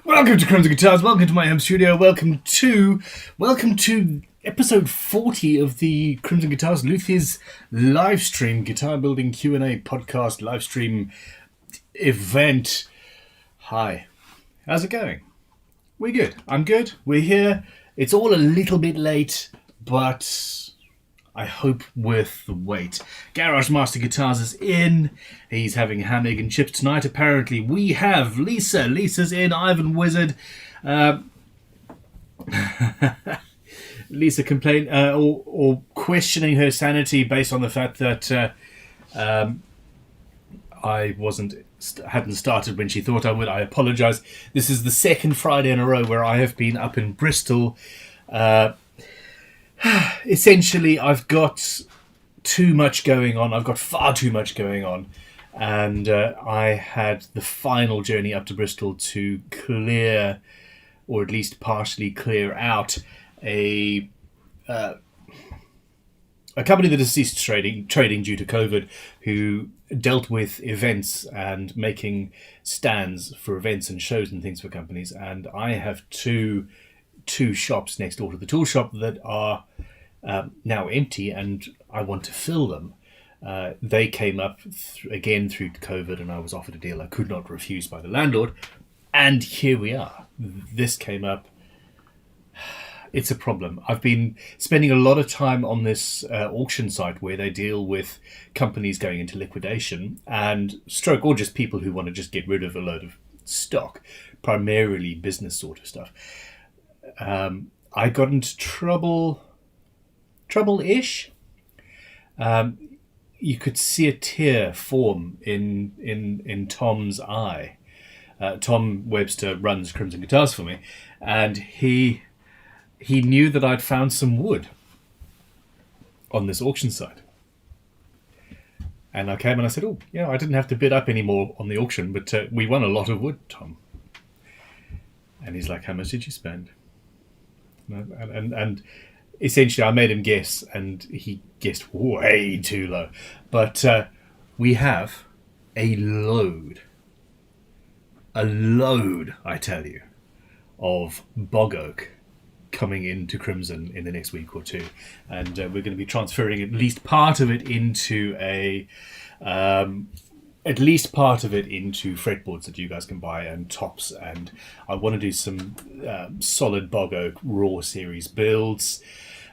Welcome to Crimson Guitars. Welcome to my home studio. Welcome to episode 40 of the Crimson Guitars Luthiers live stream guitar building Q&A podcast live stream event. Hi, how's it going? We're good. I'm good. We're here. It's all a little bit late, but I hope worth the wait. Garage Master Guitars is in. He's having ham, egg and chips tonight. Apparently we have Lisa. Lisa's in. Ivan Wizard. Lisa complained or questioning her sanity based on the fact that I hadn't started when she thought I would. I apologise. This is the second Friday in a row where I have been up in Bristol. Essentially, I've got too much going on. I've got far too much going on. And I had the final journey up to Bristol to clear, or at least partially clear out, a company that has ceased trading due to COVID, who dealt with events and making stands for events and shows and things for companies. And I have two shops next door to the tool shop that are now empty, and I want to fill them. They came up again through COVID, and I was offered a deal I could not refuse by the landlord, and here we are. This came up. It's a problem. I've been spending a lot of time on this auction site where they deal with companies going into liquidation and stroke, or just people who want to just get rid of a load of stock, primarily business sort of stuff. I got into trouble-ish. You could see a tear form in Tom's eye. Tom Webster runs Crimson Guitars for me, and he knew that I'd found some wood on this auction site. And I came and I said, "Oh, yeah, I didn't have to bid up anymore on the auction, but we won a lot of wood, Tom." And he's like, "How much did you spend?" And essentially I made him guess, and he guessed way too low. But we have a load, I tell you, of bog oak coming into Crimson in the next week or two. And we're going to be transferring at least part of it into fretboards that you guys can buy, and tops. And I want to do some solid bog oak raw series builds,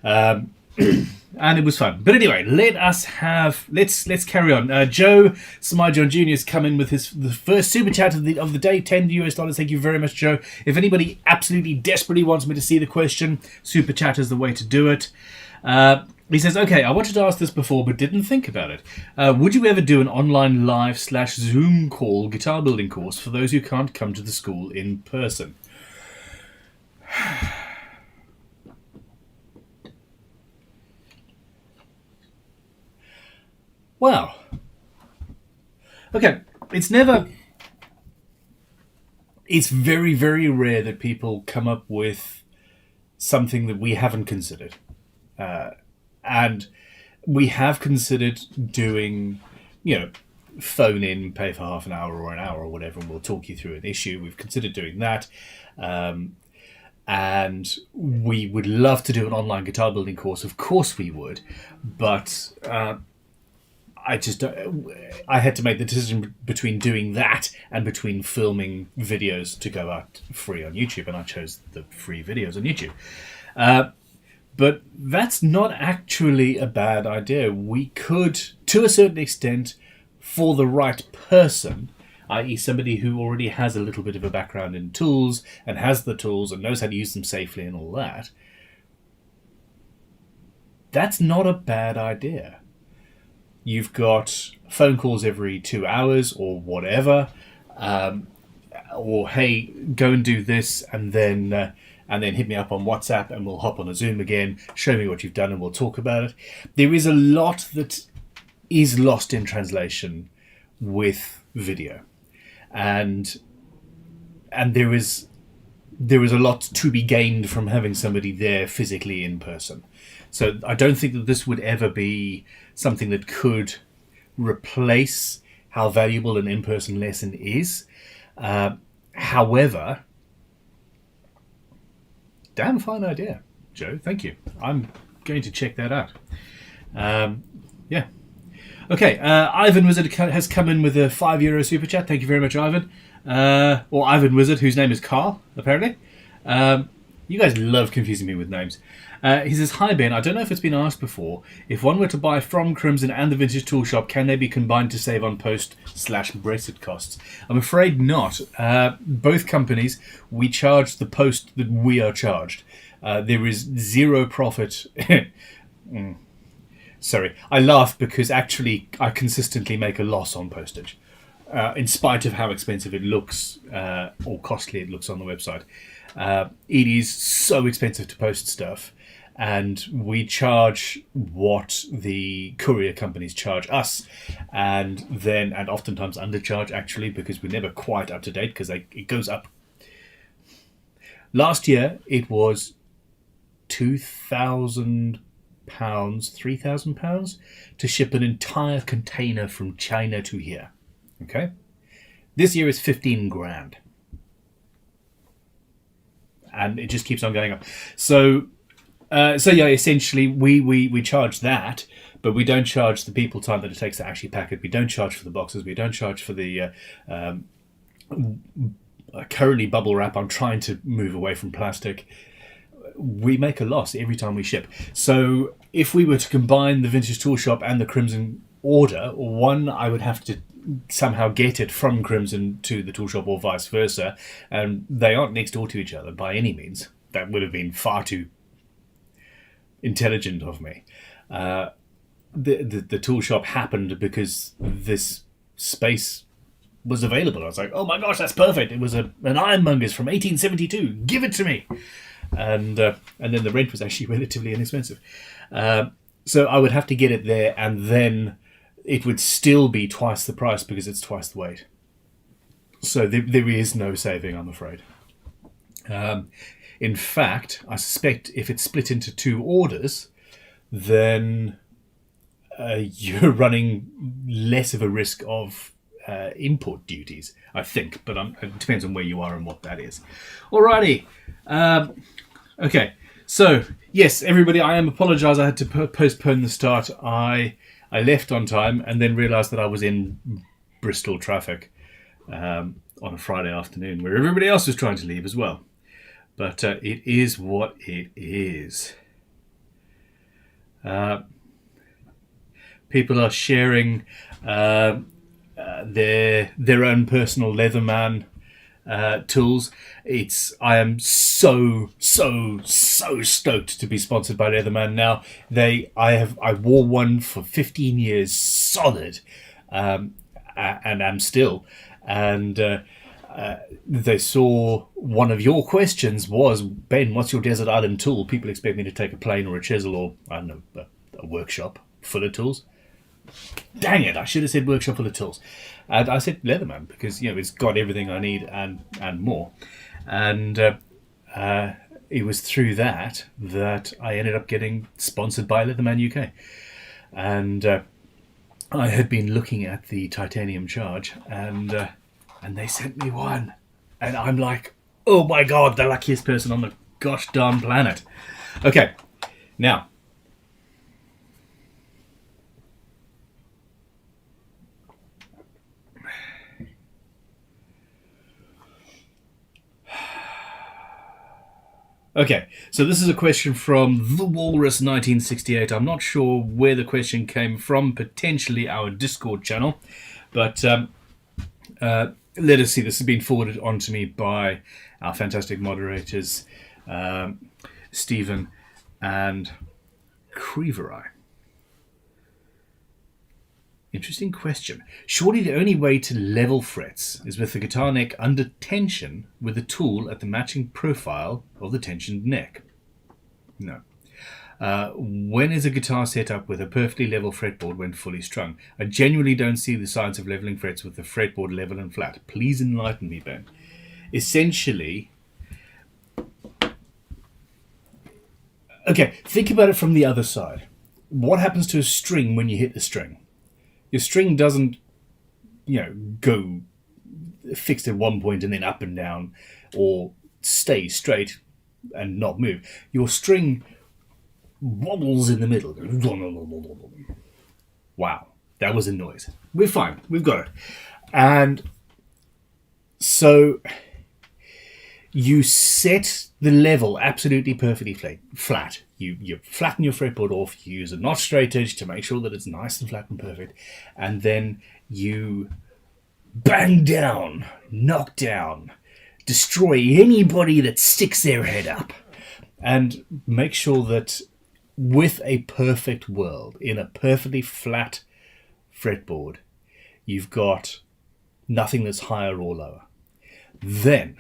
and it was fun. But anyway, let's carry on. Joe Samajon Jr. has come in with the first super chat of the day, $10. Thank you very much, Joe. If anybody absolutely desperately wants me to see the question, super chat is the way to do it. He says, "Okay, I wanted to ask this before but didn't think about it. Would you ever do an online live/Zoom call guitar building course for those who can't come to the school in person?" Well, okay, it's very, very rare that people come up with something that we haven't considered. And we have considered doing, phone in, pay for half an hour or an hour or whatever, and we'll talk you through an issue. We've considered doing that. And we would love to do an online guitar building course. Of course we would. But I had to make the decision between doing that and between filming videos to go out free on YouTube. And I chose the free videos on YouTube. But that's not actually a bad idea. We could, to a certain extent, for the right person, i.e. somebody who already has a little bit of a background in tools and has the tools and knows how to use them safely and all that, that's not a bad idea. You've got phone calls every 2 hours or whatever, or hey, go and do this, and then hit me up on WhatsApp and we'll hop on a Zoom again, show me what you've done and we'll talk about it. There is a lot that is lost in translation with video. And there is a lot to be gained from having somebody there physically in person. So I don't think that this would ever be something that could replace how valuable an in-person lesson is. However, Damn fine idea, Joe. Thank you. I'm going to check that out. Yeah. Okay, Ivan Wizard has come in with a €5 super chat. Thank you very much, Ivan. Or Ivan Wizard, whose name is Carl, apparently. You guys love confusing me with names. He says, "Hi Ben, I don't know if it's been asked before. If one were to buy from Crimson and the Vintage Tool Shop, can they be combined to save on post/Brexit costs?" I'm afraid not. Both companies, we charge the post that we are charged. There is zero profit. Sorry, I laugh because actually I consistently make a loss on postage, in spite of how expensive it looks or costly it looks on the website. It is so expensive to post stuff, and we charge what the courier companies charge us, and oftentimes undercharge actually, because we're never quite up to date because it goes up. Last year it was £2,000, £3,000 to ship an entire container from China to here. Okay, this year is 15 grand. And it just keeps on going up. So yeah, essentially we charge that, but we don't charge the people time that it takes to actually pack it. We don't charge for the boxes. We don't charge for the currently bubble wrap. I'm trying to move away from plastic. We make a loss every time we ship. So if we were to combine the Vintage Tool Shop and the Crimson order, one, I would have to somehow get it from Crimson to the tool shop or vice versa, and they aren't next door to each other by any means. That would have been far too intelligent of me. The tool shop happened because this space was available. I was like, oh my gosh, that's perfect. It was an ironmonger's from 1872. Give it to me. And then the rent was actually relatively inexpensive. So I would have to get it there, and then it would still be twice the price because it's twice the weight. So there is no saving, I'm afraid. In fact, I suspect if it's split into two orders, then you're running less of a risk of import duties, I think. But it depends on where you are and what that is. Alrighty. Okay. So, yes, everybody, I am apologise. I had to postpone the start. I left on time and then realised that I was in Bristol traffic on a Friday afternoon where everybody else was trying to leave as well. But it is what it is. People are sharing their own personal Leatherman tools. I am so stoked to be sponsored by Leatherman now. I wore one for 15 years solid, and am still. And they saw one of your questions was, Ben, what's your desert island tool? People expect me to take a plane or a chisel or I don't know, a workshop full of tools. Dang it! I should have said workshop full of tools. And I said Leatherman because it's got everything I need and more. And it was through that I ended up getting sponsored by Leatherman UK. And I had been looking at the titanium charge, and they sent me one, and I'm like, oh my god, the luckiest person on the gosh darn planet. Okay, now. Okay, so this is a question from The Walrus 1968. I'm not sure where the question came from, potentially our Discord channel, but let us see. This has been forwarded on to me by our fantastic moderators, Stephen and Creverai. Interesting question. Surely the only way to level frets is with the guitar neck under tension with a tool at the matching profile of the tensioned neck. No. When is a guitar set up with a perfectly level fretboard when fully strung? I genuinely don't see the signs of leveling frets with the fretboard level and flat. Please enlighten me, Ben. Essentially, okay, think about it from the other side. What happens to a string when you hit the string? Your string doesn't, go fixed at one point and then up and down or stay straight. and not move, your string wobbles in the middle. Wow, that was a noise. We're fine. We've got it. And so you set the level absolutely perfectly flat. You flatten your fretboard off. You use a notch straight edge to make sure that it's nice and flat and perfect. And then you bang down, knock down, destroy anybody that sticks their head up. And make sure that with a perfect world, in a perfectly flat fretboard, you've got nothing that's higher or lower. Then,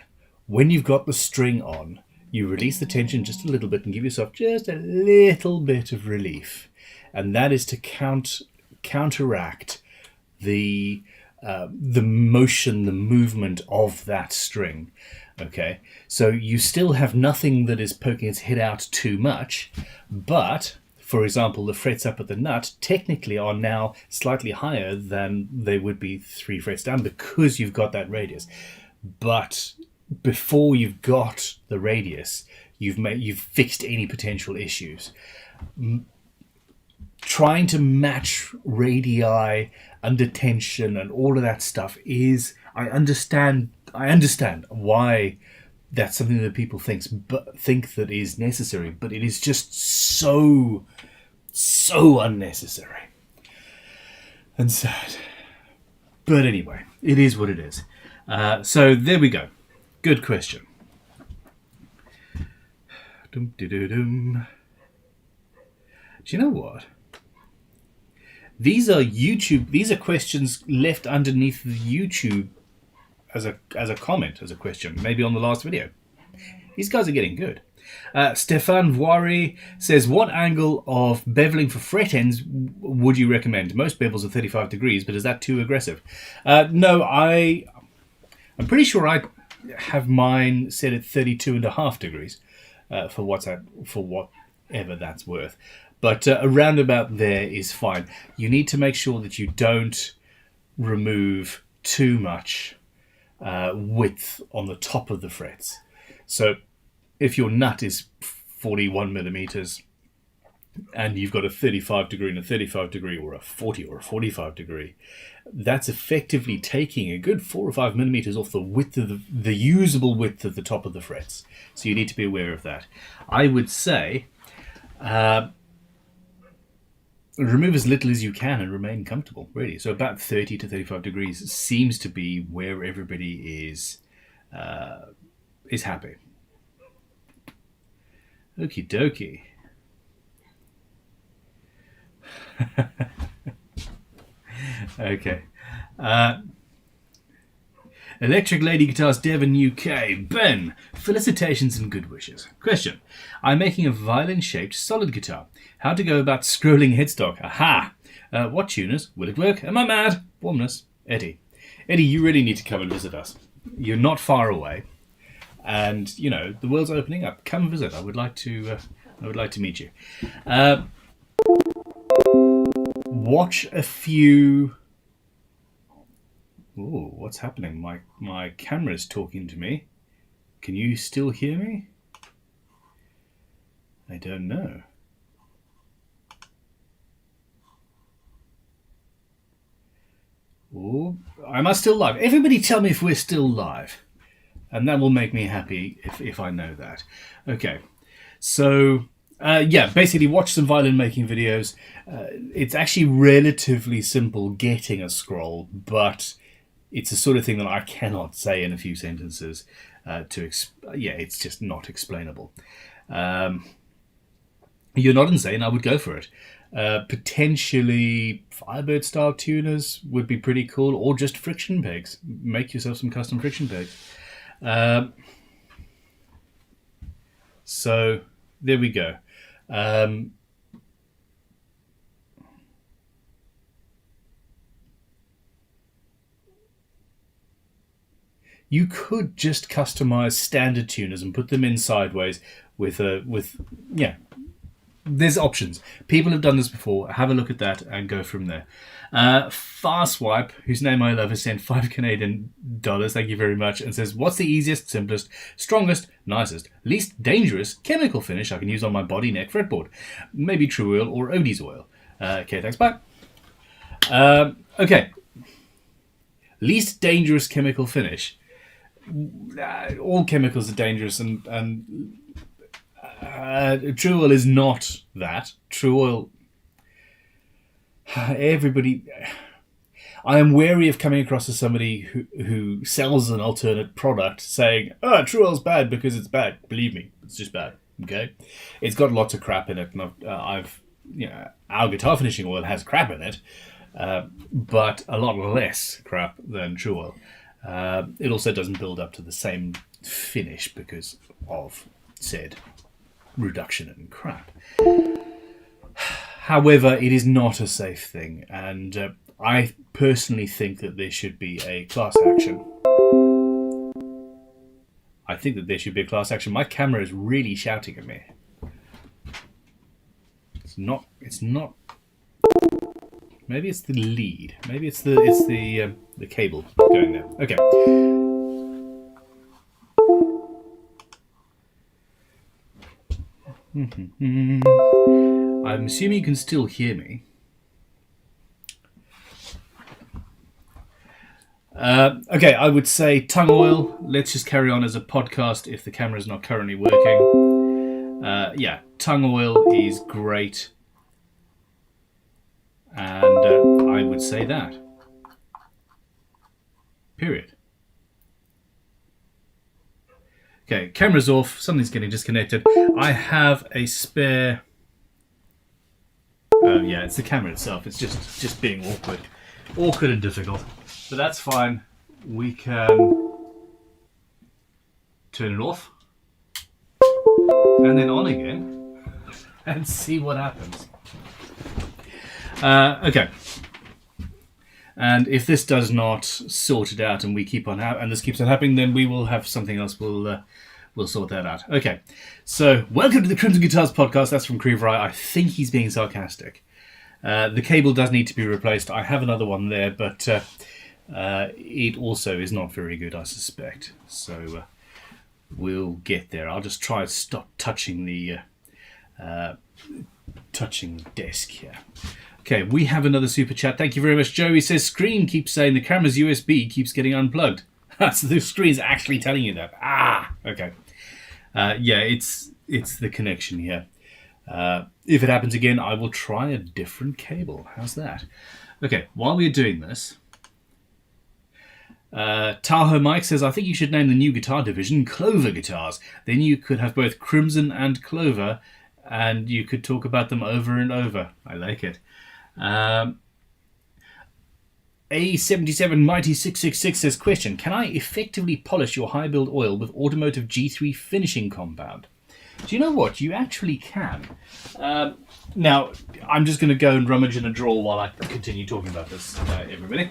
when you've got the string on, you release the tension just a little bit and give yourself just a little bit of relief. And that is to counteract the motion, the movement of that string. Okay, so you still have nothing that is poking its head out too much, but, for example, the frets up at the nut technically are now slightly higher than they would be 3 frets down because you've got that radius. But before you've got the radius, you've fixed any potential issues. Trying to match radii under tension and all of that stuff is, I understand why that's something that people think that is necessary, but it is just so unnecessary and sad. But anyway, it is what it is. So there we go. Good question. Do you know what? These are questions left underneath the YouTube as a comment, as a question, maybe on the last video. These guys are getting good. Stefan Voiri says, what angle of beveling for fret ends would you recommend? Most bevels are 35 degrees, but is that too aggressive? No, I'm pretty sure I have mine set at 32.5 degrees for whatever that's worth. But around about there is fine. You need to make sure that you don't remove too much width on the top of the frets. So if your nut is 41 millimeters and you've got a 35 degree and a 35 degree, or a 40 or a 45 degree, that's effectively taking a good 4 or 5 millimeters off the width of the usable width of the top of the frets. So you need to be aware of that. I would say remove as little as you can and remain comfortable, really. So about 30 to 35 degrees seems to be where everybody is happy. Okie dokie. Okay. Electric Lady Guitars Devon UK. Ben, felicitations and good wishes. Question. I'm making a violin-shaped solid guitar. How to go about scrolling headstock? Aha! What tuners? Will it work? Am I mad? Warmness. Eddie. Eddie, you really need to come and visit us. You're not far away. And, you know, the world's opening up. Come visit. I would like to meet you. Watch a few... Ooh, what's happening? My camera's talking to me. Can you still hear me? I don't know. Ooh, am I still live? Everybody tell me if we're still live. And that will make me happy if I know that. Okay. So, yeah, basically watch some violin making videos. It's actually relatively simple getting a scroll, but it's the sort of thing that I cannot say in a few sentences. It's just not explainable. You're not insane. I would go for it. Potentially Firebird style tuners would be pretty cool, or just friction pegs. Make yourself some custom friction pegs. So there we go. You could just customize standard tuners and put them in sideways with there's options. People have done this before. Have a look at that and go from there. Fast Swipe, whose name I love, has sent $5 Canadian. Thank you very much. And says, what's the easiest, simplest, strongest, nicest, least dangerous chemical finish I can use on my body, neck, fretboard? Maybe True Oil or Odie's oil. Okay, thanks, bye. Okay. Least dangerous chemical finish. All chemicals are dangerous, and True Oil is not that. True Oil, everybody... I am wary of coming across as somebody who sells an alternate product saying, True Oil's bad because it's bad. Believe me, it's just bad, okay? It's got lots of crap in it, and our guitar finishing oil has crap in it, but a lot less crap than True Oil. It also doesn't build up to the same finish because of said reduction in crap. However, it is not a safe thing, and I personally think that there should be a class action. My camera is really shouting at me. It's not. Maybe it's the lead. Maybe it's the cable going there. Okay. I'm assuming you can still hear me. Okay, I would say tongue oil. Let's just carry on as a podcast if the camera is not currently working. Tongue oil is great. And I would say that. Period. Okay, camera's off. Something's getting disconnected. I have a spare... Oh, yeah, it's the camera itself. It's just being awkward. Awkward and difficult. But that's fine. We can turn it off. And then on again. And see what happens. Okay. And if this does not sort it out and we keep on and this keeps on happening, then we will have something else. We'll sort that out. Okay. So welcome to the Crimson Guitars podcast. That's from Crowe. I think he's being sarcastic. The cable does need to be replaced. I have another one there, but it also is not very good, I suspect. So we'll get there. I'll just try to stop touching the desk here. Okay, we have another super chat. Thank you very much, Joe. He says, screen keeps saying the camera's USB keeps getting unplugged. So the screen's actually telling you that. Okay. It's the connection here. If it happens again, I will try a different cable. How's that? Okay, while we're doing this, Tahoe Mike says, I think you should name the new guitar division Clover Guitars. Then you could have both Crimson and Clover, and you could talk about them over and over. I like it. A77 Mighty 666 says, question, can I effectively polish your high build oil with automotive G3 finishing compound? Do you know what? You actually can. Now, I'm just going to go and rummage in a drawer while I continue talking about this, everybody.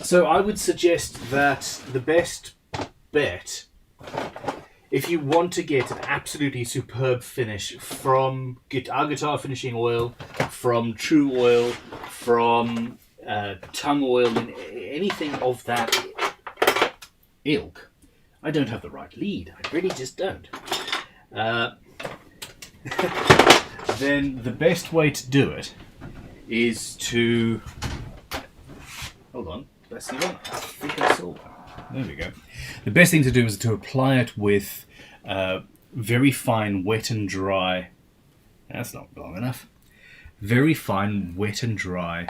So I would suggest that the best bet, if you want to get an absolutely superb finish from our guitar finishing oil, from True Oil, from tongue oil, and anything of that ilk, I don't have the right lead. I really just don't. Then the best way to do it is to... Hold on. Did I see one? I think I saw one. There we go. The best thing to do is to apply it with very fine wet and dry. That's not long enough. Very fine wet and dry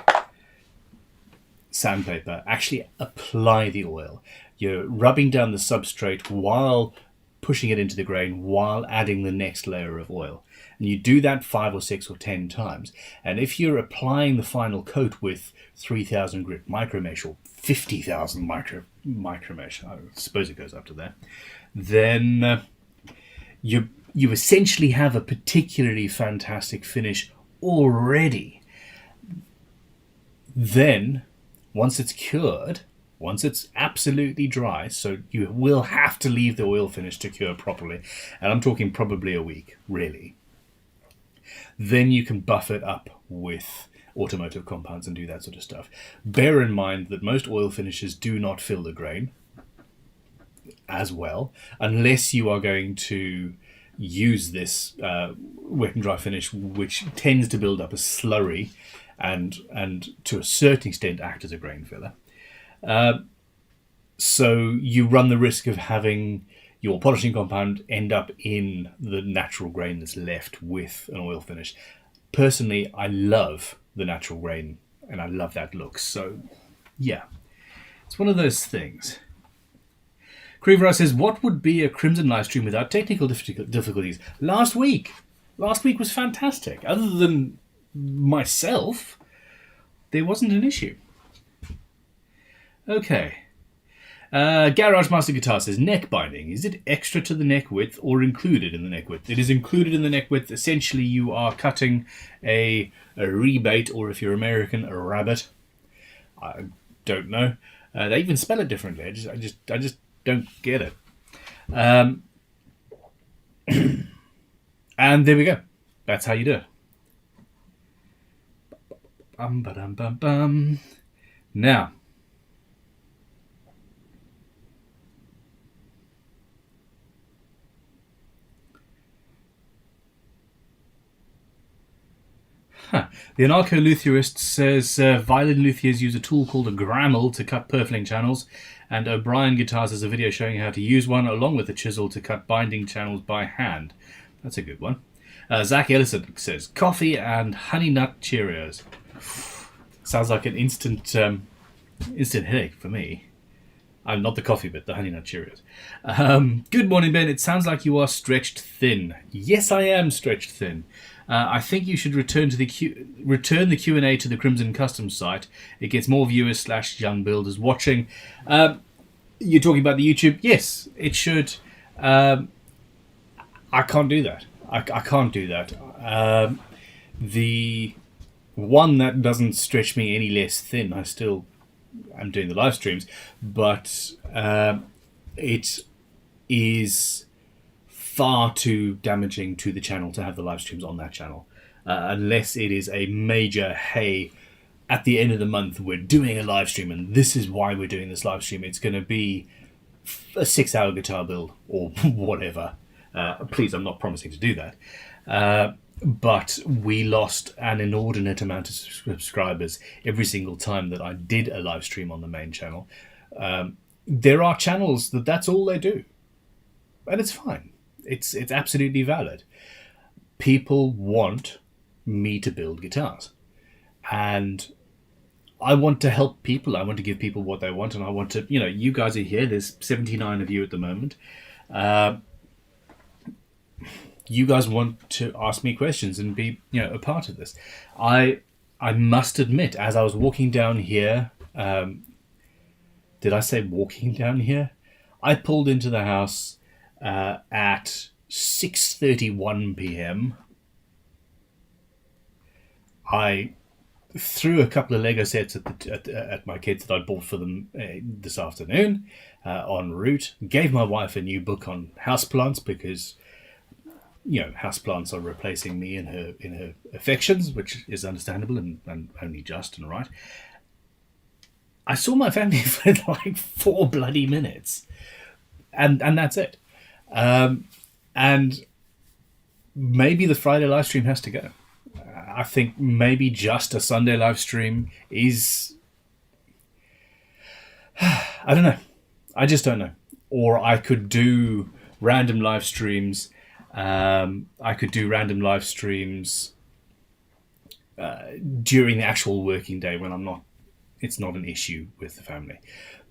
sandpaper. Actually apply the oil. You're rubbing down the substrate while pushing it into the grain, while adding the next layer of oil. And you do that 5 or 6 or 10 times. And if you're applying the final coat with 3,000 grit micromesh or 50,000 micromesh, I suppose it goes up to that, then you essentially have a particularly fantastic finish already. Then, once it's cured, once it's absolutely dry, so you will have to leave the oil finish to cure properly, and I'm talking probably a week, really. then you can buff it up with automotive compounds and do that sort of stuff. Bear in mind that most oil finishes do not fill the grain as well, unless you are going to use this wet and dry finish, which tends to build up a slurry and to a certain extent act as a grain filler. So you run the risk of having your polishing compound end up in the natural grain that's left with an oil finish. Personally, I love the natural grain and I love that look. So yeah, it's one of those things. Creever says, what would be a Crimson live stream without technical difficulties? Last week was fantastic. Other than myself, there wasn't an issue. Okay. Garage Master Guitar says, neck binding. Is it extra to the neck width or included in the neck width? It is included in the neck width. Essentially, you are cutting a rebate, or if you're American, a rabbit. I don't know. They even spell it differently. I just don't get it. And there we go. That's how you do it. Now, the anarcho-luthierist says violin luthiers use a tool called a grammel to cut purfling channels, and O'Brien Guitars has a video showing how to use one along with a chisel to cut binding channels by hand. That's a good one. Zach Ellison says coffee and honey nut Cheerios. Sounds like an instant headache for me. I'm not the coffee bit, the honey nut Cheerios. Good morning, Ben. It sounds like you are stretched thin. Yes, I am stretched thin. I think you should return the Q&A to the Crimson Customs site. It gets more viewers / young builders watching. You're talking about the YouTube? Yes, it should. I can't do that. I can't do that. The one that doesn't stretch me any less thin. I'm doing the live streams, but it is far too damaging to the channel to have the live streams on that channel, unless it is a major, hey, at the end of the month we're doing a live stream and this is why we're doing this live stream. It's going to be a 6-hour guitar build or whatever. Please, I'm not promising to do that. But we lost an inordinate amount of subscribers every single time that I did a live stream on the main channel. There are channels that's all they do, and it's fine. It's absolutely valid. People want me to build guitars, and I want to help people. I want to give people what they want, and I want to, you guys are here. There's 79 of you at the moment. You guys want to ask me questions and be, a part of this. I must admit, as I was walking down here, did I say walking down here? I pulled into the house at 6:31 p.m. I threw a couple of Lego sets at my kids that I bought for them this afternoon en route. Gave my wife a new book on houseplants because houseplants are replacing me in her affections, which is understandable and only just and right. I saw my family for like 4 bloody minutes, and that's it. And maybe the Friday live stream has to go. I think maybe just a Sunday live stream is... I don't know. I just don't know. Or I could do random live streams. I could do random live streams during the actual working day when it's not an issue with the family.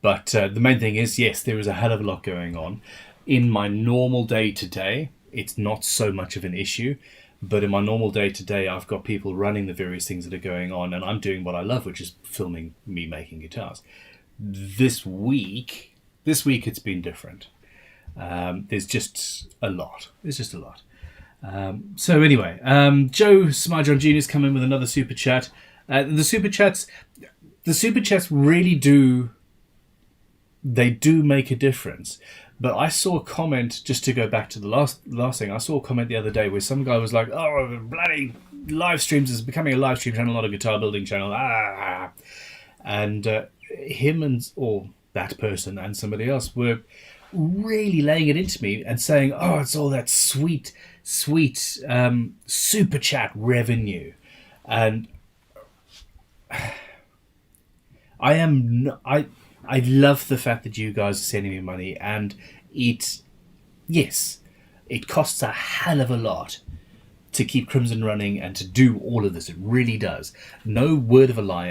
But the main thing is, yes, there is a hell of a lot going on. In my normal day-to-day, it's not so much of an issue. But in my normal day-to-day, I've got people running the various things that are going on, and I'm doing what I love, which is filming me making guitars. This week it's been different. There's just a lot. So anyway, Joe Smarjon Jr. has come in with another super chat. The super chats really do make a difference. But I saw a comment, just to go back to the last thing, I saw a comment the other day where some guy was like, oh, bloody live streams is becoming a live stream channel, not a guitar building channel. And him or that person and somebody else were really laying it into me and saying, oh, it's all that sweet super chat revenue. And I love the fact that you guys are sending me money, and it costs a hell of a lot to keep Crimson running and to do all of this. It really does. No word of a lie.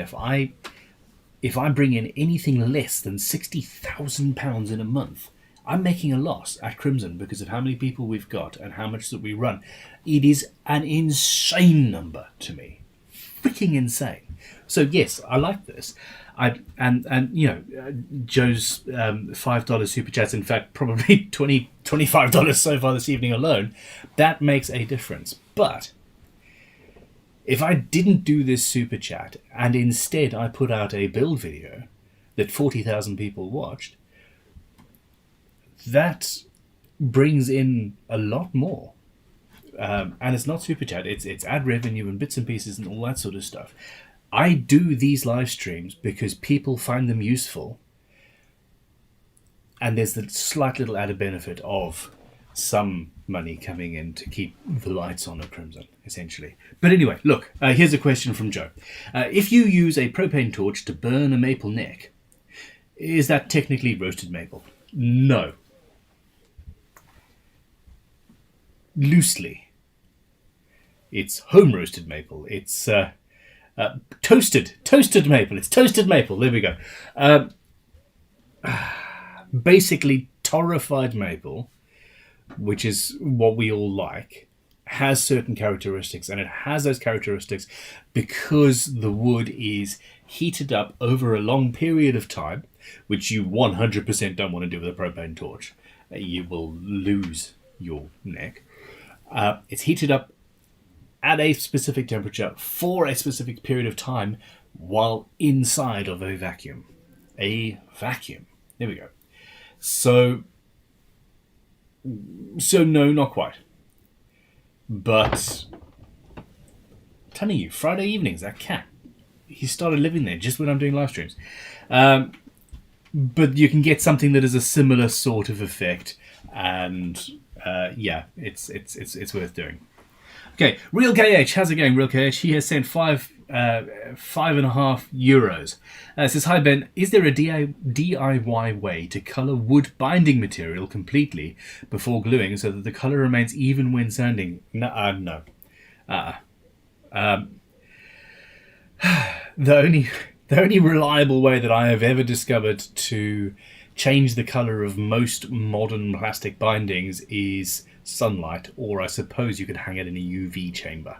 If I bring in anything less than £60,000 in a month, I'm making a loss at Crimson because of how many people we've got and how much that we run. It is an insane number to me. Freaking insane. So yes, I like this. Joe's $5 super chats, in fact, probably $25 so far this evening alone, that makes a difference. But if I didn't do this super chat and instead I put out a build video that 40,000 people watched, that brings in a lot more. And it's not super chat, it's ad revenue and bits and pieces and all that sort of stuff. I do these live streams because people find them useful, and there's the slight little added benefit of some money coming in to keep the lights on at Crimson, essentially. But anyway, look, here's a question from Joe. If you use a propane torch to burn a maple neck, is that technically roasted maple? No. Loosely. It's home roasted maple. It's toasted maple. It's toasted maple. There we go. Basically, torrefied maple, which is what we all like, has certain characteristics, and it has those characteristics because the wood is heated up over a long period of time, which you 100% don't want to do with a propane torch. You will lose your neck. It's heated up at a specific temperature for a specific period of time while inside of a vacuum. A vacuum. There we go. So no, not quite. But I'm telling you, Friday evenings, that cat, he started living there just when I'm doing live streams. But you can get something that is a similar sort of effect, and it's worth doing. Okay, Real KH, how's it going, Real KH? He has sent €5.5. Says, hi Ben, is there a DIY way to colour wood binding material completely before gluing so that the colour remains even when sanding? No. The only reliable way that I have ever discovered to change the colour of most modern plastic bindings is sunlight, or I suppose you could hang it in a UV chamber.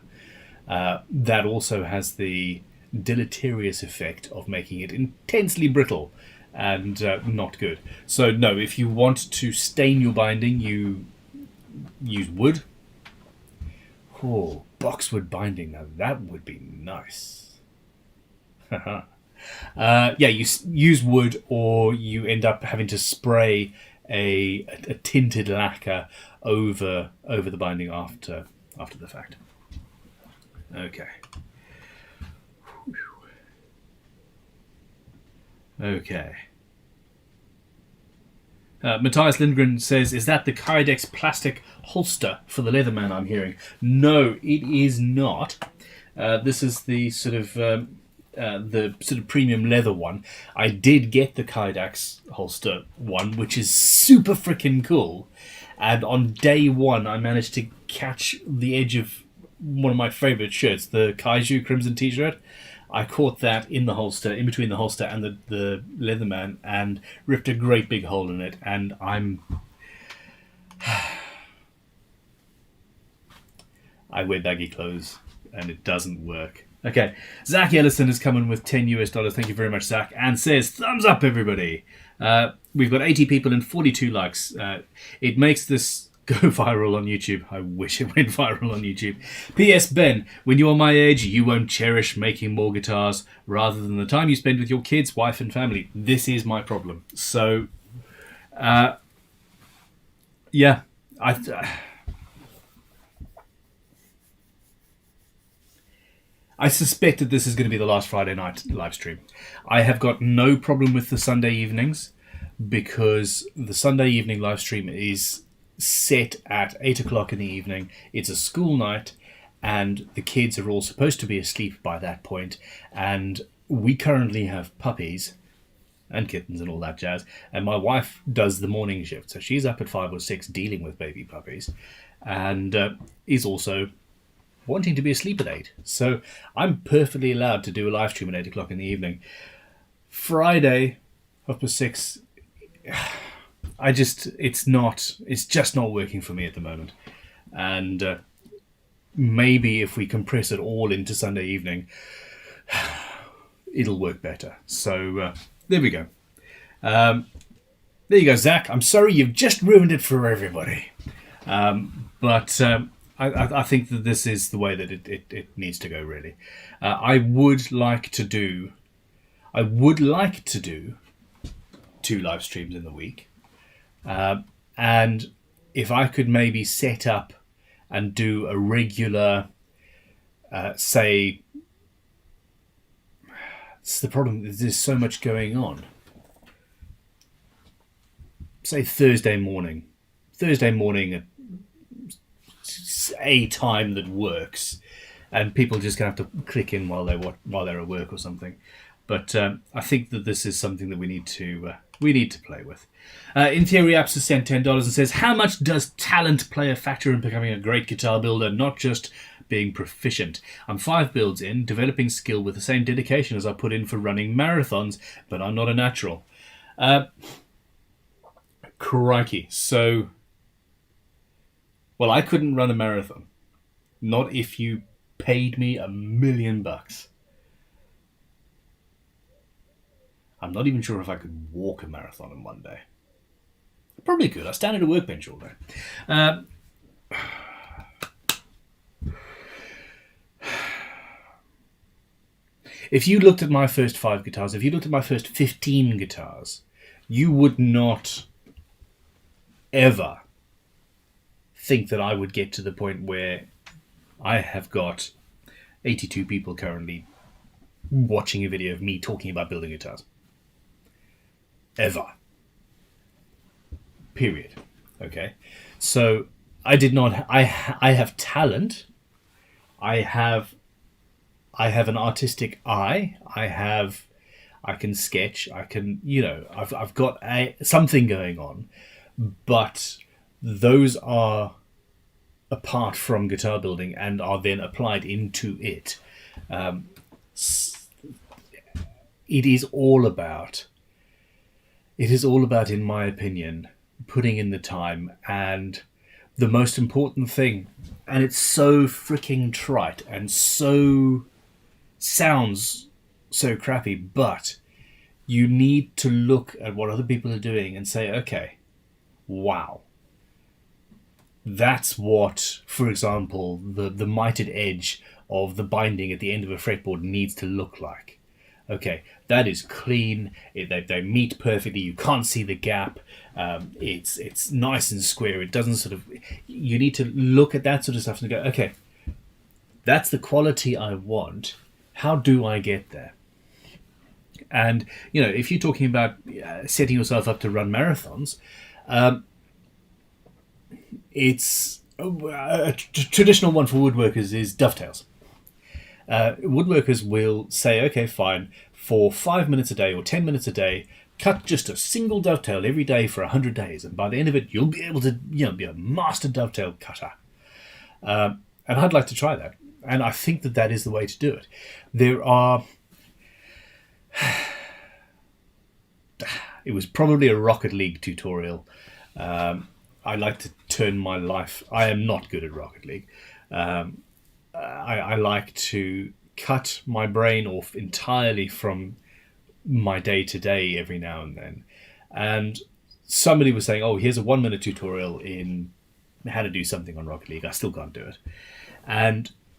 That also has the deleterious effect of making it intensely brittle and not good. So no, if you want to stain your binding, you use wood. Oh, boxwood binding, now that would be nice. You use wood, or you end up having to spray a tinted lacquer over the binding after the fact. Okay. Okay. Matthias Lindgren says, is that the Kydex plastic holster for the Leatherman I'm hearing? No, it is not. This is the sort of premium leather one. I did get the Kydex holster one, which is super freaking cool. And on day one, I managed to catch the edge of one of my favourite shirts, the Kaiju Crimson t-shirt. I caught that in the holster, in between the holster and the Leatherman, and ripped a great big hole in it. And I wear baggy clothes, and it doesn't work. Okay, Zach Ellison has come in with $10. Thank you very much, Zach, and says, thumbs up, everybody. We've got 80 people and 42 likes. It makes this go viral on YouTube. I wish it went viral on YouTube. P.S. Ben, when you're my age, you won't cherish making more guitars rather than the time you spend with your kids, wife, and family. This is my problem. So, Yeah, I suspect that this is going to be the last Friday night live stream. I have got no problem with the Sunday evenings because the Sunday evening live stream is set at 8 o'clock in the evening. It's a school night, and the kids are all supposed to be asleep by that point. And we currently have puppies and kittens and all that jazz. And my wife does the morning shift, so she's up at 5 or 6 dealing with baby puppies, and is also wanting to be asleep at 8. So I'm perfectly allowed to do a live stream at 8 o'clock in the evening. Friday, 6:30. It's just not working for me at the moment. And maybe if we compress it all into Sunday evening, it'll work better. So there we go. There you go, Zach. I'm sorry you've just ruined it for everybody. But I think that this is the way that it needs to go, really. I would like to do 2 live streams in the week. And if I could maybe set up and do a regular, say, it's the problem, there's so much going on. Say Thursday morning at a time that works, and people just gonna have to click in while they're at work or something. But I think that this is something that we need to play with. In Theory Apps has sent $10 and says, how much does talent play a factor in becoming a great guitar builder, not just being proficient? I'm 5 builds in, developing skill with the same dedication as I put in for running marathons, but I'm not a natural. Crikey. So, well, I couldn't run a marathon. Not if you paid me $1 million. I'm not even sure if I could walk a marathon in one day. Probably could. I stand at a workbench all day. If you looked at my first 5 guitars, if you looked at my first 15 guitars, you would not ever think that I would get to the point where I have got 82 people currently watching a video of me talking about building guitars. Ever. Period. Okay. So I did not. I have talent. I have an artistic eye. I can sketch. I can. I've got something going on, but those are apart from guitar building and are then applied into it. It is all about, in my opinion, putting in the time. And the most important thing, and it's so freaking trite and so sounds so crappy, but you need to look at what other people are doing and say, okay, wow, that's what, for example, the mited edge of the binding at the end of a fretboard needs to look like. Okay, that is clean. They meet perfectly. You can't see the gap. It's nice and square. It doesn't sort of. You need to look at that sort of stuff and go, okay, that's the quality I want. How do I get there? And if you're talking about setting yourself up to run marathons, it's a traditional one for woodworkers is dovetails. Woodworkers will say, okay, fine, for 5 minutes a day or 10 minutes a day, cut just a single dovetail every day for 100 days, and by the end of it, you'll be able to be a master dovetail cutter. And I'd like to try that, and I think that is the way to do it. There are. It was probably a Rocket League tutorial. I like to turn my life. I am not good at Rocket League. I like to cut my brain off entirely from my day-to-day every now and then. And somebody was saying, oh, here's a 1-minute tutorial in how to do something on Rocket League. I still can't do it.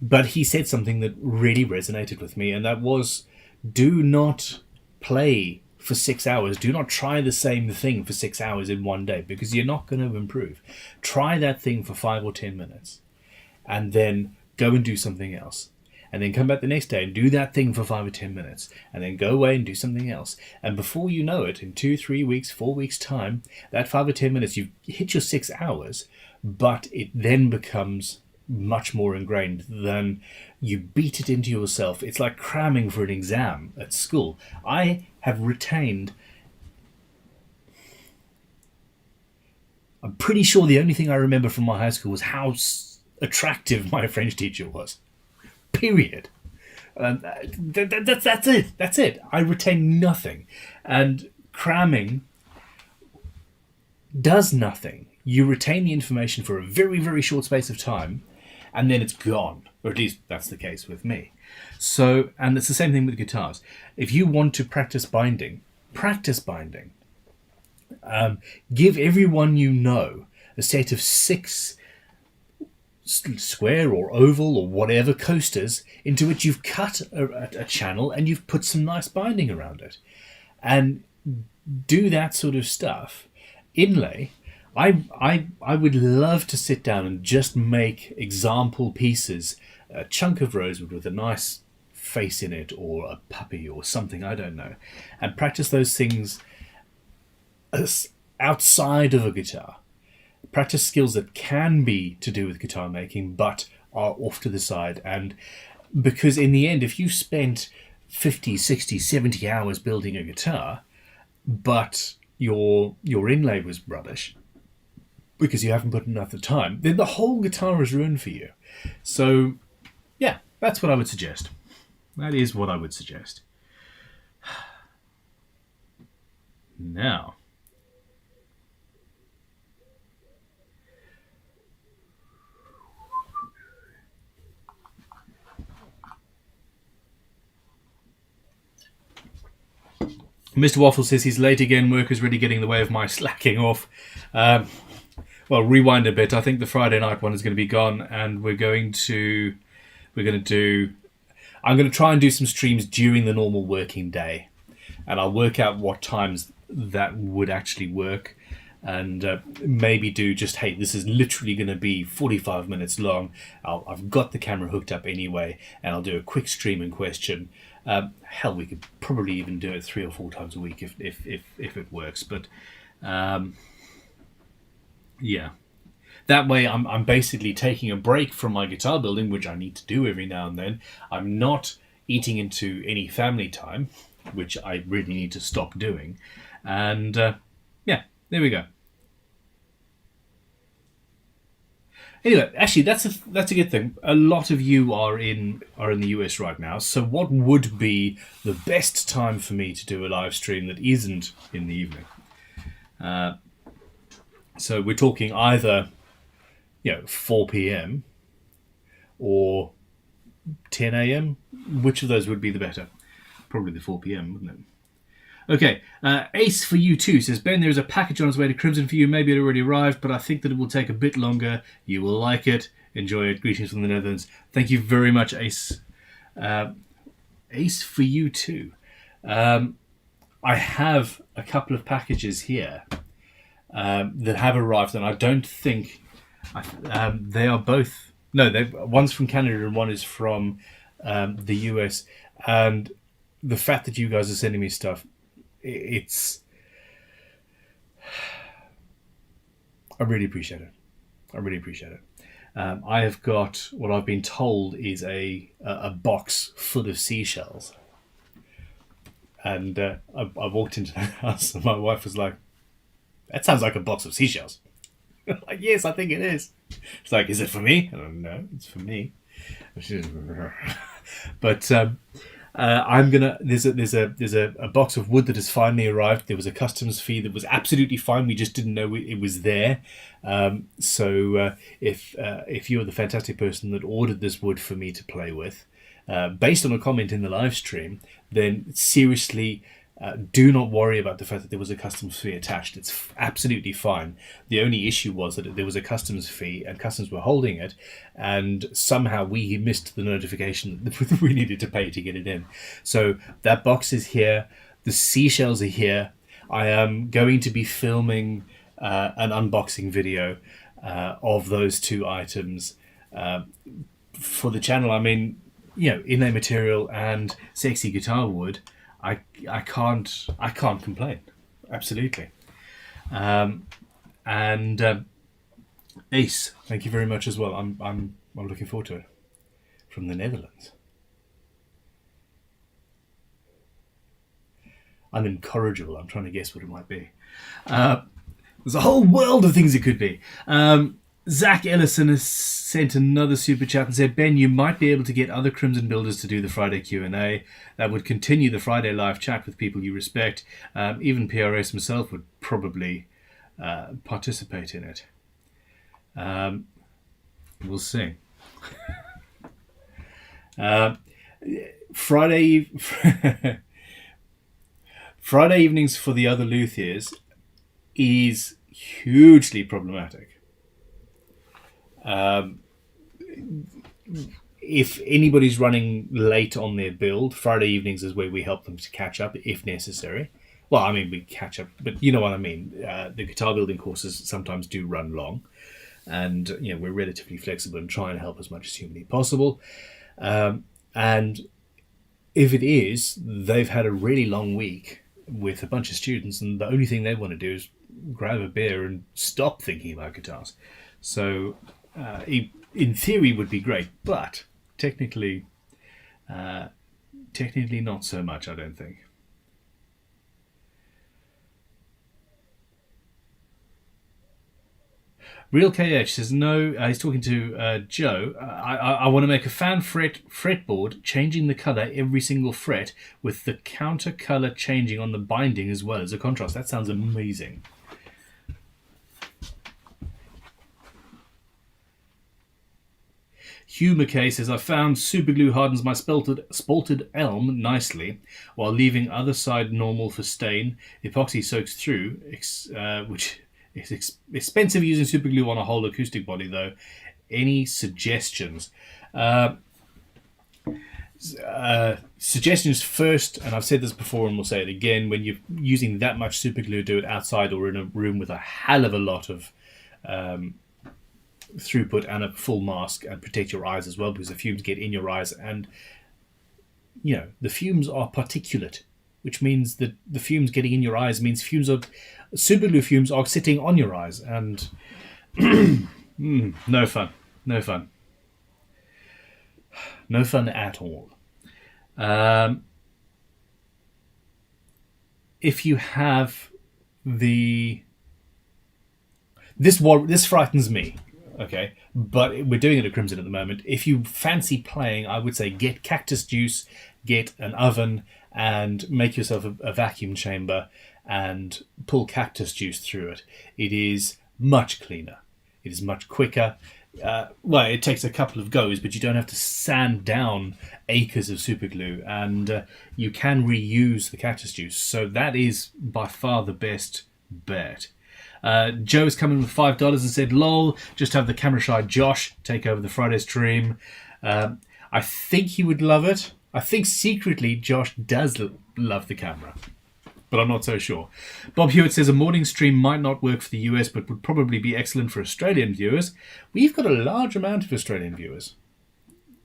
But he said something that really resonated with me, and that was, do not play for 6 hours. Do not try the same thing for 6 hours in one day, because you're not going to improve. Try that thing for 5 or 10 minutes and then go and do something else. And then come back the next day and do that thing for 5 or 10 minutes, and then go away and do something else. And before you know it, in 2, 3 weeks, 4 weeks time, that 5 or 10 minutes, you've hit your 6 hours, but it then becomes much more ingrained than you beat it into yourself. It's like cramming for an exam at school. I have retained, I'm pretty sure the only thing I remember from my high school was how attractive my French teacher was. Period. That's it. That's it. I retain nothing. And cramming does nothing. You retain the information for a very, very short space of time, and then it's gone. Or at least that's the case with me. So, and it's the same thing with guitars. If you want to practice binding, practice binding. Give everyone you know a set of 6 square or oval or whatever coasters into which you've cut a channel and you've put some nice binding around it, and do that sort of stuff. Inlay, I would love to sit down and just make example pieces, a chunk of rosewood with a nice face in it, or a puppy or something, I don't know, and practice those things outside of a guitar. Practice skills that can be to do with guitar making, but are off to the side. And because in the end, if you spent 50, 60, 70 hours building a guitar, but your inlay was rubbish because you haven't put enough of time, then the whole guitar is ruined for you. So, yeah, that's what I would suggest. That is what I would suggest. Now, Mr. Waffle says he's late again. Work is really getting in the way of my slacking off. Well, rewind a bit. I think the Friday night one is going to be gone, and I'm going to try and do some streams during the normal working day, and I'll work out what times that would actually work, and maybe do just, hey, this is literally going to be 45 minutes long. I've got the camera hooked up anyway, and I'll do a quick stream and question. Hell, we could probably even do it 3 or 4 times a week if it works. But yeah, that way I'm basically taking a break from my guitar building, which I need to do every now and then. I'm not eating into any family time, which I really need to stop doing. And yeah, there we go. Anyway, actually, that's a good thing. A lot of you are in the US right now. So, what would be the best time for me to do a live stream that isn't in the evening? So we're talking either, 4 p.m. or 10 a.m. Which of those would be the better? Probably the 4 p.m., wouldn't it? Okay, Ace for you too says, Ben, there is a package on its way to Crimson for you. Maybe it already arrived, but I think that it will take a bit longer. You will like it. Enjoy it. Greetings from the Netherlands. Thank you very much, Ace. Ace for you too. I have a couple of packages here that have arrived, and I don't think they are both. No, one's from Canada and one is from the US. And the fact that you guys are sending me stuff, I really appreciate it. I have got what I've been told is a box full of seashells, and I walked into the house and my wife was like, "That sounds like a box of seashells." I'm like, yes, I think it is. It's like, is it for me? I don't know. It's for me. But I'm gonna. There's a box of wood that has finally arrived. There was a customs fee that was absolutely fine. We just didn't know it was there. So if you're the fantastic person that ordered this wood for me to play with, based on a comment in the live stream, then seriously, do not worry about the fact that there was a customs fee attached. It's absolutely fine. The only issue was that there was a customs fee and customs were holding it, and somehow we missed the notification that we needed to pay to get it in. So that box is here. The seashells are here. I am going to be filming an unboxing video of those two items for the channel. I mean, inlay material and sexy guitar wood. I can't complain. Absolutely. And Ace, thank you very much as well. I'm looking forward to it. From the Netherlands. I'm incorrigible. I'm trying to guess what it might be. There's a whole world of things it could be. Zach Ellison has sent another super chat and said, Ben, you might be able to get other Crimson builders to do the Friday Q&A. That would continue the Friday live chat with people you respect. Even PRS himself would probably participate in it. We'll see. Friday evenings for the other luthiers is hugely problematic. If anybody's running late on their build, Friday evenings is where we help them to catch up if necessary. Well, I mean, we catch up, but you know what I mean. The guitar building courses sometimes do run long, and we're relatively flexible and try and help as much as humanly possible. And if it is, they've had a really long week with a bunch of students, and the only thing they want to do is grab a beer and stop thinking about guitars. So, in theory, would be great, but technically not so much, I don't think. Real KH says no. He's talking to Joe. I want to make a fan fretboard, changing the color every single fret with the counter color changing on the binding as well as a contrast. That sounds amazing. Hugh McKay says, I found superglue hardens my spalted elm nicely while leaving other side normal for stain. Epoxy soaks through, which is expensive using superglue on a whole acoustic body though. Any suggestions? Suggestions first, and I've said this before and we'll say it again, when you're using that much superglue, do it outside or in a room with a hell of a lot of throughput and a full mask, and protect your eyes as well, because the fumes get in your eyes, and the fumes are particulate, which means that the fumes getting in your eyes means superglue fumes are sitting on your eyes, and no fun at all. If you have this frightens me. Okay, but we're doing it at Crimson at the moment. If you fancy playing, I would say get cactus juice, get an oven, and make yourself a vacuum chamber and pull cactus juice through it. It is much cleaner. It is much quicker. Well, it takes a couple of goes, but you don't have to sand down acres of superglue, and you can reuse the cactus juice. So that is by far the best bet. Joe's come in with $5 and said, lol, just have the camera shy Josh take over the Friday stream. I think he would love it. I think secretly Josh does love the camera, but I'm not so sure. Bob Hewitt says a morning stream might not work for the US, but would probably be excellent for Australian viewers. We've got a large amount of Australian viewers.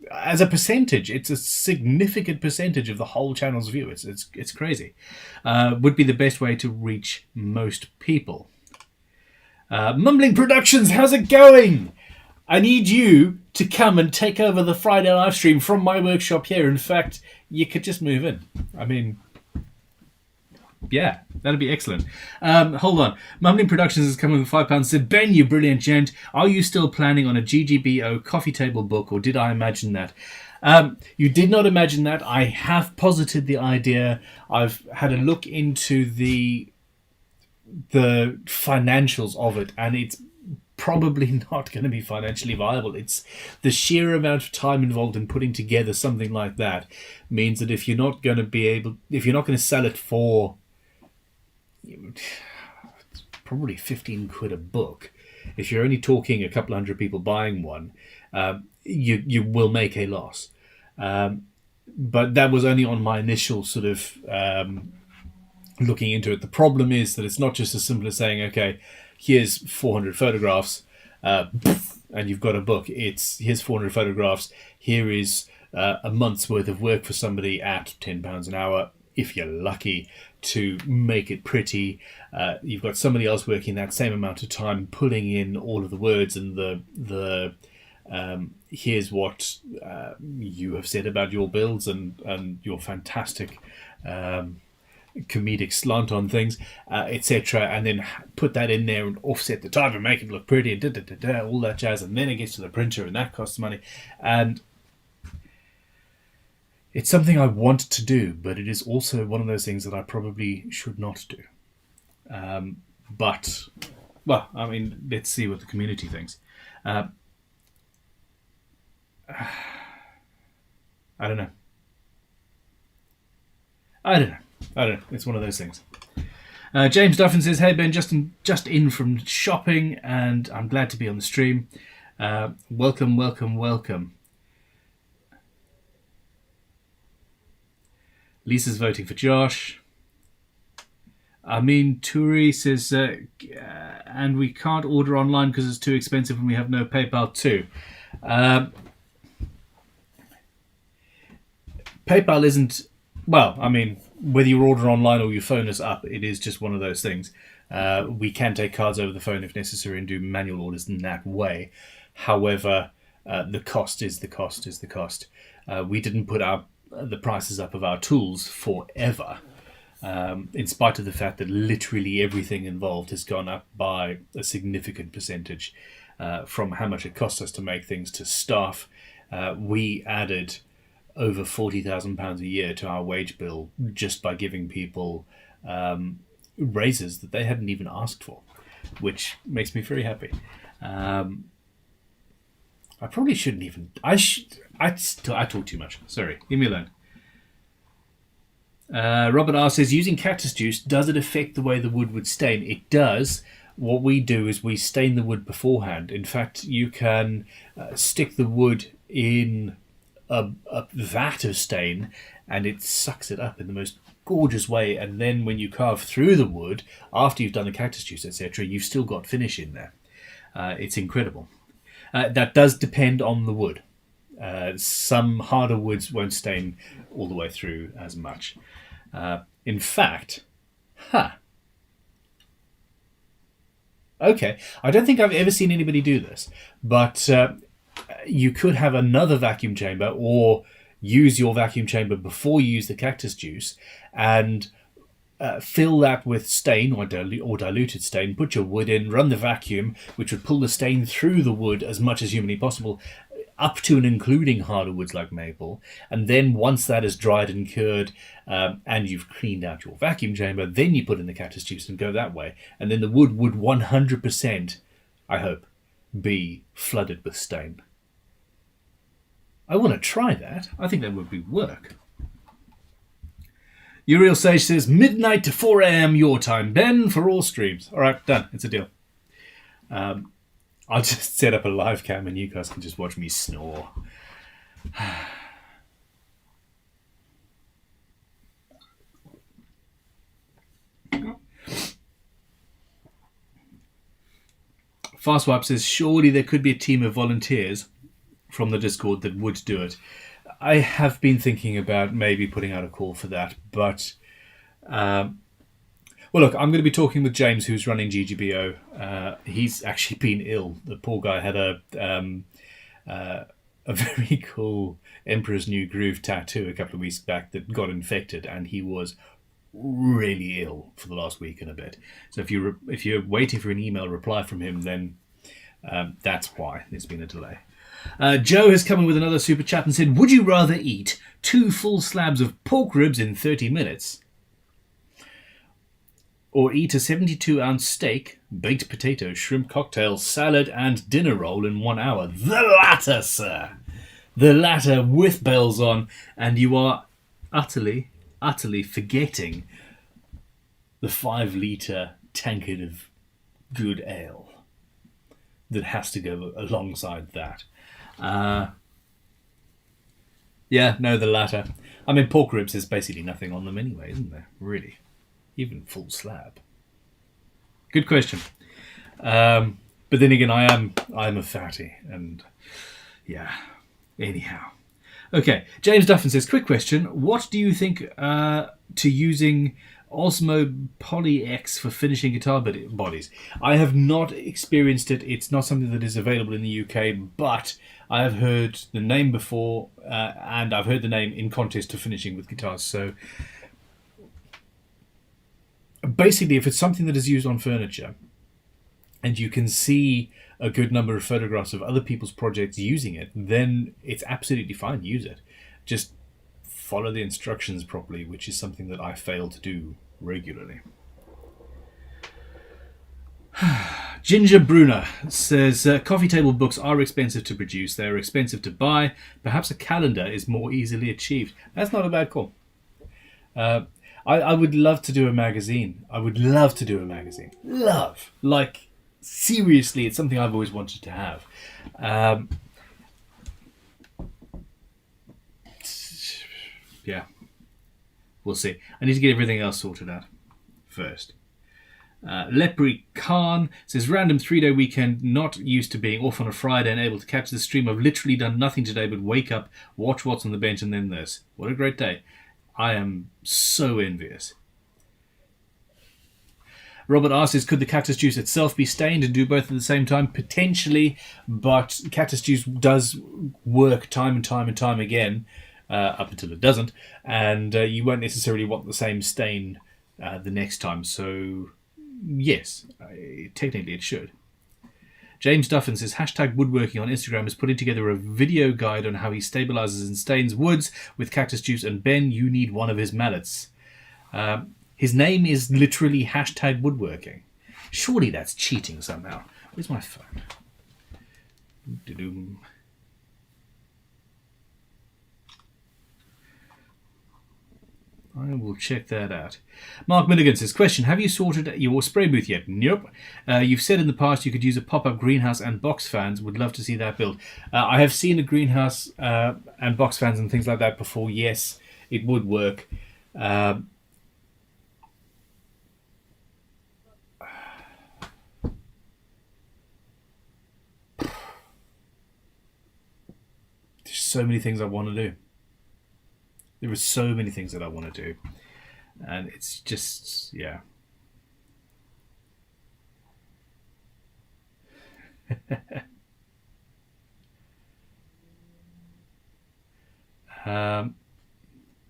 As a percentage, it's a significant percentage of the whole channel's viewers. It's crazy. Would be the best way to reach most people. Mumbling Productions, how's it going? I need you to come and take over the Friday live stream from my workshop here. In fact, you could just move in. I mean, yeah, that'd be excellent. Hold on. Mumbling Productions has come in with £5 and said, Ben, you brilliant gent, are you still planning on a GGBO coffee table book, or did I imagine that? You did not imagine that. I have posited the idea. I've had a look into the financials of it, and it's probably not going to be financially viable. It's the sheer amount of time involved in putting together something like that means that if you're not going to sell it for probably 15 quid a book, if you're only talking a couple hundred people buying one, you will make a loss. But that was only on my initial sort of looking into it. The problem is that it's not just as simple as saying, okay, here's 400 photographs, and you've got a book. It's here's 400 photographs. Here is a month's worth of work for somebody at £10 an hour, if you're lucky, to make it pretty. You've got somebody else working that same amount of time, pulling in all of the words and the here's what you have said about your builds and your fantastic comedic slant on things, etc., and then put that in there and offset the type and make it look pretty and all that jazz, and then it gets to the printer and that costs money. And it's something I want to do, but it is also one of those things that I probably should not do. But, well, I mean, let's see what the community thinks. I don't know. It's one of those things. James Duffin says, "Hey Ben, just in from shopping, and I'm glad to be on the stream. Welcome. Lisa's voting for Josh. Amin Turi says, and we can't order online because it's too expensive and we have no PayPal too. PayPal isn't, well, I mean, whether you order online or your phone is up, it is just one of those things. We can take cards over the phone if necessary and do manual orders in that way. However, the cost is the cost. We didn't put the prices up of our tools forever, in spite of the fact that literally everything involved has gone up by a significant percentage, from how much it costs us to make things to staff. We added over £40,000 a year to our wage bill just by giving people raises that they hadn't even asked for, which makes me very happy. I probably shouldn't even. I talk too much. Sorry, leave me alone. Robert R says, using cactus juice, does it affect the way the wood would stain? It does. What we do is we stain the wood beforehand. In fact, you can stick the wood in a vat of stain, and it sucks it up in the most gorgeous way. And then when you carve through the wood, after you've done the cactus juice, etc., you've still got finish in there. It's incredible. That does depend on the wood. Some harder woods won't stain all the way through as much. In fact, okay, I don't think I've ever seen anybody do this, but you could have another vacuum chamber or use your vacuum chamber before you use the cactus juice and fill that with stain or diluted stain, put your wood in, run the vacuum, which would pull the stain through the wood as much as humanly possible, up to and including harder woods like maple. And then once that is dried and cured, and you've cleaned out your vacuum chamber, then you put in the cactus juice and go that way. And then the wood would 100%, I hope, be flooded with stain. I want to try that. I think that would be work. Uriel Sage says, midnight to 4 a.m. your time, Ben, for all streams. All right, done. It's a deal. I'll just set up a live cam and you guys can just watch me snore. Fastwipe says, surely there could be a team of volunteers from the Discord that would do it. I have been thinking about maybe putting out a call for that, but well, look, I'm going to be talking with James, who's running GGBO. He's actually been ill. The poor guy had a very cool Emperor's New Groove tattoo a couple of weeks back that got infected, and he was really ill for the last week and a bit. So if you're waiting for an email reply from him, then that's why there's been a delay. Joe has come in with another super chat and said, would you rather eat 2 full slabs of pork ribs in 30 minutes or eat a 72-ounce steak, baked potato, shrimp cocktail, salad and dinner roll in 1 hour? The latter, sir. The latter with bells on, and you are utterly forgetting the 5-litre tankard of good ale that has to go alongside that. Yeah, no, the latter. I mean, pork ribs, there's basically nothing on them anyway, isn't there? Really. even full slab? Good question. But then again, I'm a fatty, and yeah. Anyhow, okay. James Duffin says, quick question: what do you think to using Osmo Poly X for finishing guitar bodies? I have not experienced it. It's not something that is available in the UK, but I have heard the name before, and I've heard the name in contest to finishing with guitars. So basically, if it's something that is used on furniture, and you can see a good number of photographs of other people's projects using it, then it's absolutely fine. Use it. Just follow the instructions properly, which is something that I fail to do regularly. Ginger Bruner says, coffee table books are expensive to produce. They are expensive to buy. Perhaps a calendar is more easily achieved. That's not a bad call. I would love to do a magazine. I would love to do a magazine. Love. Like, seriously, it's something I've always wanted to have. Yeah. We'll see. I need to get everything else sorted out first. Lepri Khan says, random 3-day weekend, not used to being off on a Friday and able to catch the stream. I've literally done nothing today but wake up, watch what's on the bench, and then this. What a great day. I am so envious. Robert asks, could the cactus juice itself be stained and do both at the same time? Potentially, but cactus juice does work time and time again, up until it doesn't, and you won't necessarily want the same stain the next time. So, yes, technically it should. James Duffin says, hashtag woodworking on Instagram is putting together a video guide on how he stabilizes and stains woods with cactus juice, and Ben, you need one of his mallets. His name is literally hashtag woodworking. Surely that's cheating somehow. Where's my phone? Do-do-do. I will check that out. Mark Milligan says, question, have you sorted your spray booth yet? Nope. You've said in the past you could use a pop-up greenhouse and box fans. Would love to see that built. I have seen a greenhouse and box fans and things like that before. Yes, it would work. There's so many things I want to do. There are so many things that I want to do. And it's just, yeah. Oh,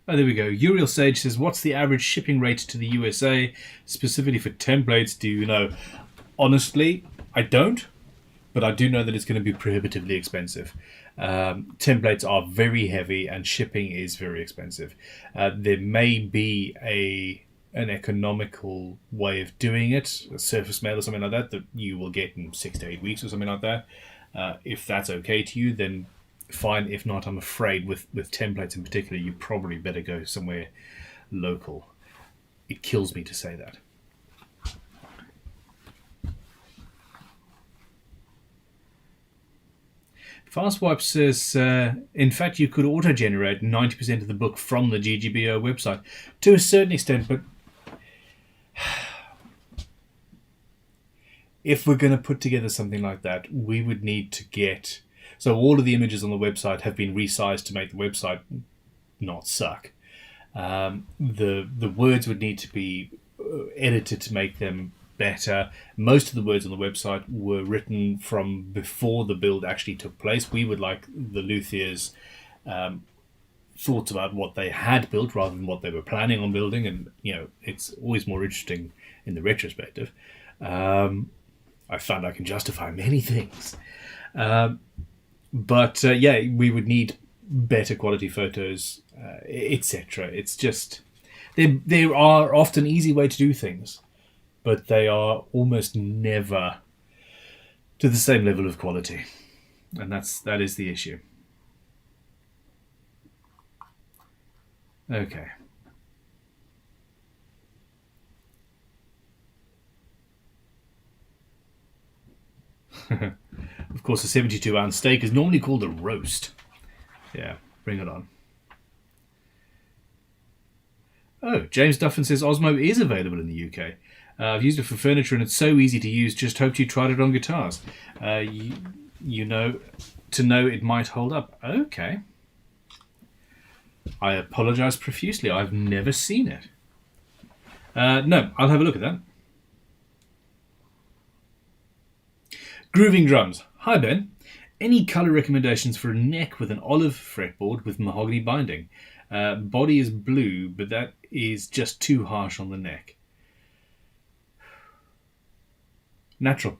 there we go. Uriel Sage says, what's the average shipping rate to the USA, specifically for templates? Do you know? Honestly, I don't. But I do know that it's going to be prohibitively expensive. Templates are very heavy and shipping is very expensive. There may be an economical way of doing it, a surface mail or something like that you will get in 6 to 8 weeks or something like that. If that's okay to you, then fine. If not, I'm afraid with templates in particular, you probably better go somewhere local. It kills me to say that. Fastwipe says, in fact, you could auto-generate 90% of the book from the GGBO website. To a certain extent, but if we're going to put together something like that, we would need to get... So all of the images on the website have been resized to make the website not suck. The words would need to be edited to make them better. Most of the words on the website were written from before the build actually took place. We would like the Luthiers' thoughts about what they had built rather than what they were planning on building, and it's always more interesting in the retrospective. I found I can justify many things, but we would need better quality photos, etc. It's just there are often easy way to do things, but they are almost never to the same level of quality. And that is the issue. Okay. Of course, a 72-ounce steak is normally called a roast. Yeah, bring it on. Oh, James Duffin says Osmo is available in the UK. I've used it for furniture and it's so easy to use. Just hoped you tried it on guitars. You know, to know it might hold up. Okay. I apologise profusely. I've never seen it. No, I'll have a look at that. Grooving drums. Hi, Ben. Any colour recommendations for a neck with an olive fretboard with mahogany binding? Body is blue, but that is just too harsh on the neck. Natural.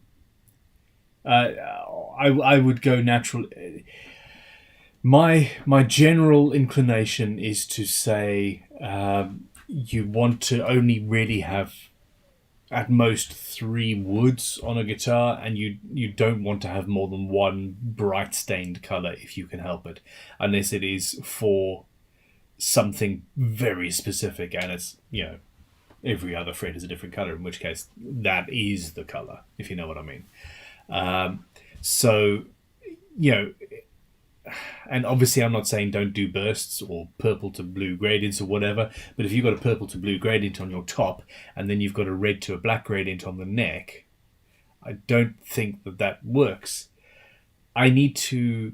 I would go natural. My general inclination is to say you want to only really have at most 3 woods on a guitar, and you don't want to have more than one bright stained colour if you can help it, unless it is for something very specific and it's, every other fret is a different colour, in which case that is the colour, if you know what I mean. And obviously I'm not saying don't do bursts or purple to blue gradients or whatever, but if you've got a purple to blue gradient on your top and then you've got a red to a black gradient on the neck, I don't think that works. I need to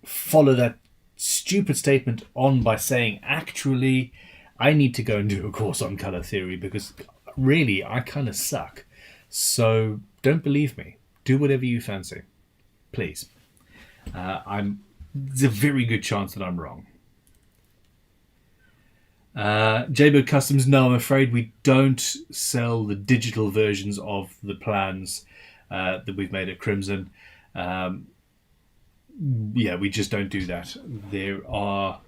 follow that stupid statement on by saying, actually, I need to go and do a course on colour theory because really I kind of suck. So don't believe me. Do whatever you fancy, please. There's a very good chance that I'm wrong. Jaybird Customs, no, I'm afraid we don't sell the digital versions of the plans that we've made at Crimson. We just don't do that. There are,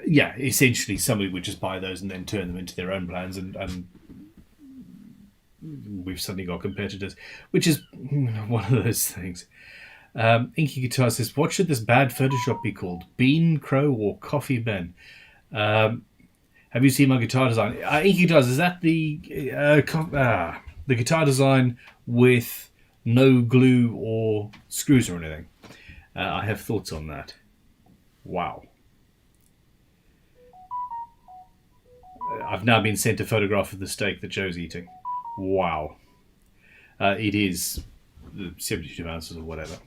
essentially somebody would just buy those and then turn them into their own plans, and we've suddenly got competitors, which is one of those things. Inky Guitar says, what should this bad Photoshop be called? Bean, Crowe, or Coffee Ben? Have you seen my guitar design? Inky Guitars, is that the guitar design with no glue or screws or anything? I have thoughts on that. Wow. I've now been sent a photograph of the steak that Joe's eating. Wow. It is 72 ounces or whatever.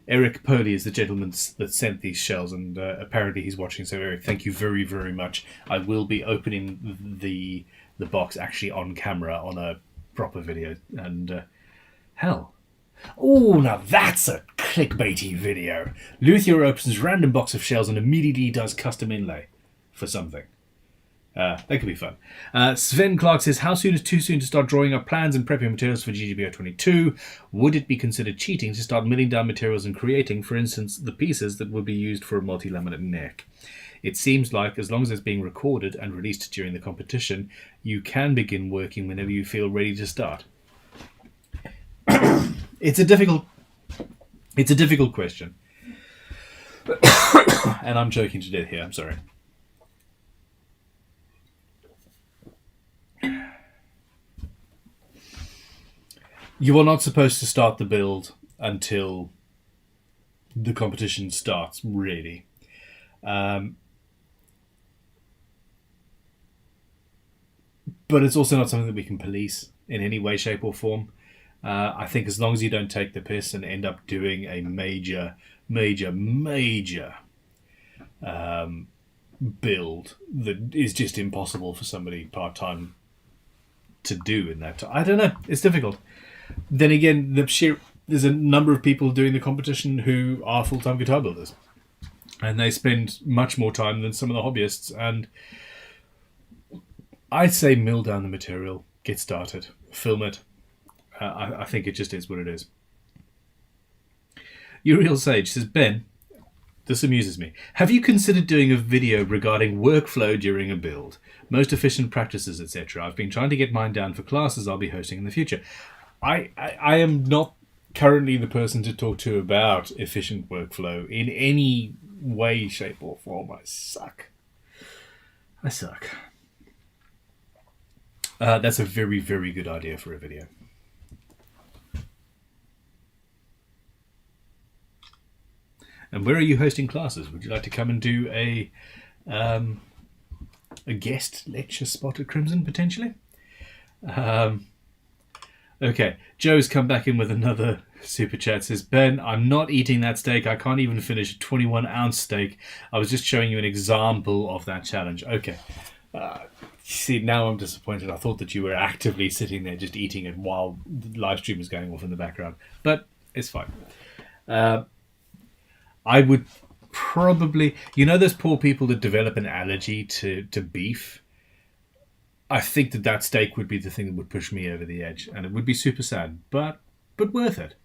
Eric Poley is the gentleman that sent these shells, and apparently he's watching. So Eric, thank you very, very much. I will be opening the box actually on camera on a proper video. And hell. Oh, now that's a clickbaity video. Luthier opens random box of shells and immediately does custom inlay for something. That could be fun. Sven Clark says, how soon is too soon to start drawing up plans and prepping materials for GGBO 22? Would it be considered cheating to start milling down materials and creating, for instance, the pieces that would be used for a multi-laminate neck? It seems like as long as it's being recorded and released during the competition, you can begin working whenever you feel ready to start. It's a difficult question. And I'm joking to death here, I'm sorry. You are not supposed to start the build until the competition starts, really. But it's also not something that we can police in any way, shape or form. I think as long as you don't take the piss and end up doing a major build that is just impossible for somebody part-time to do in that time. I don't know. It's difficult. Then again, there's a number of people doing the competition who are full-time guitar builders, and they spend much more time than some of the hobbyists. And I'd say mill down the material, get started, film it. I think it just is what it is. Uriel Sage says, Ben, this amuses me. Have you considered doing a video regarding workflow during a build? Most efficient practices, etc. I've been trying to get mine down for classes I'll be hosting in the future. I am not currently the person to talk to about efficient workflow in any way, shape or form. I suck. That's a very, very good idea for a video. And where are you hosting classes? Would you like to come and do a guest lecture spot at Crimson, potentially? Okay, Joe's come back in with another super chat. Says, Ben, I'm not eating that steak. I can't even finish a 21-ounce steak. I was just showing you an example of that challenge. Okay. See, now I'm disappointed. I thought that you were actively sitting there just eating it while the live stream was going off in the background. But it's fine. I would probably... You know those poor people that develop an allergy to beef? I think that steak would be the thing that would push me over the edge. And it would be super sad, but worth it.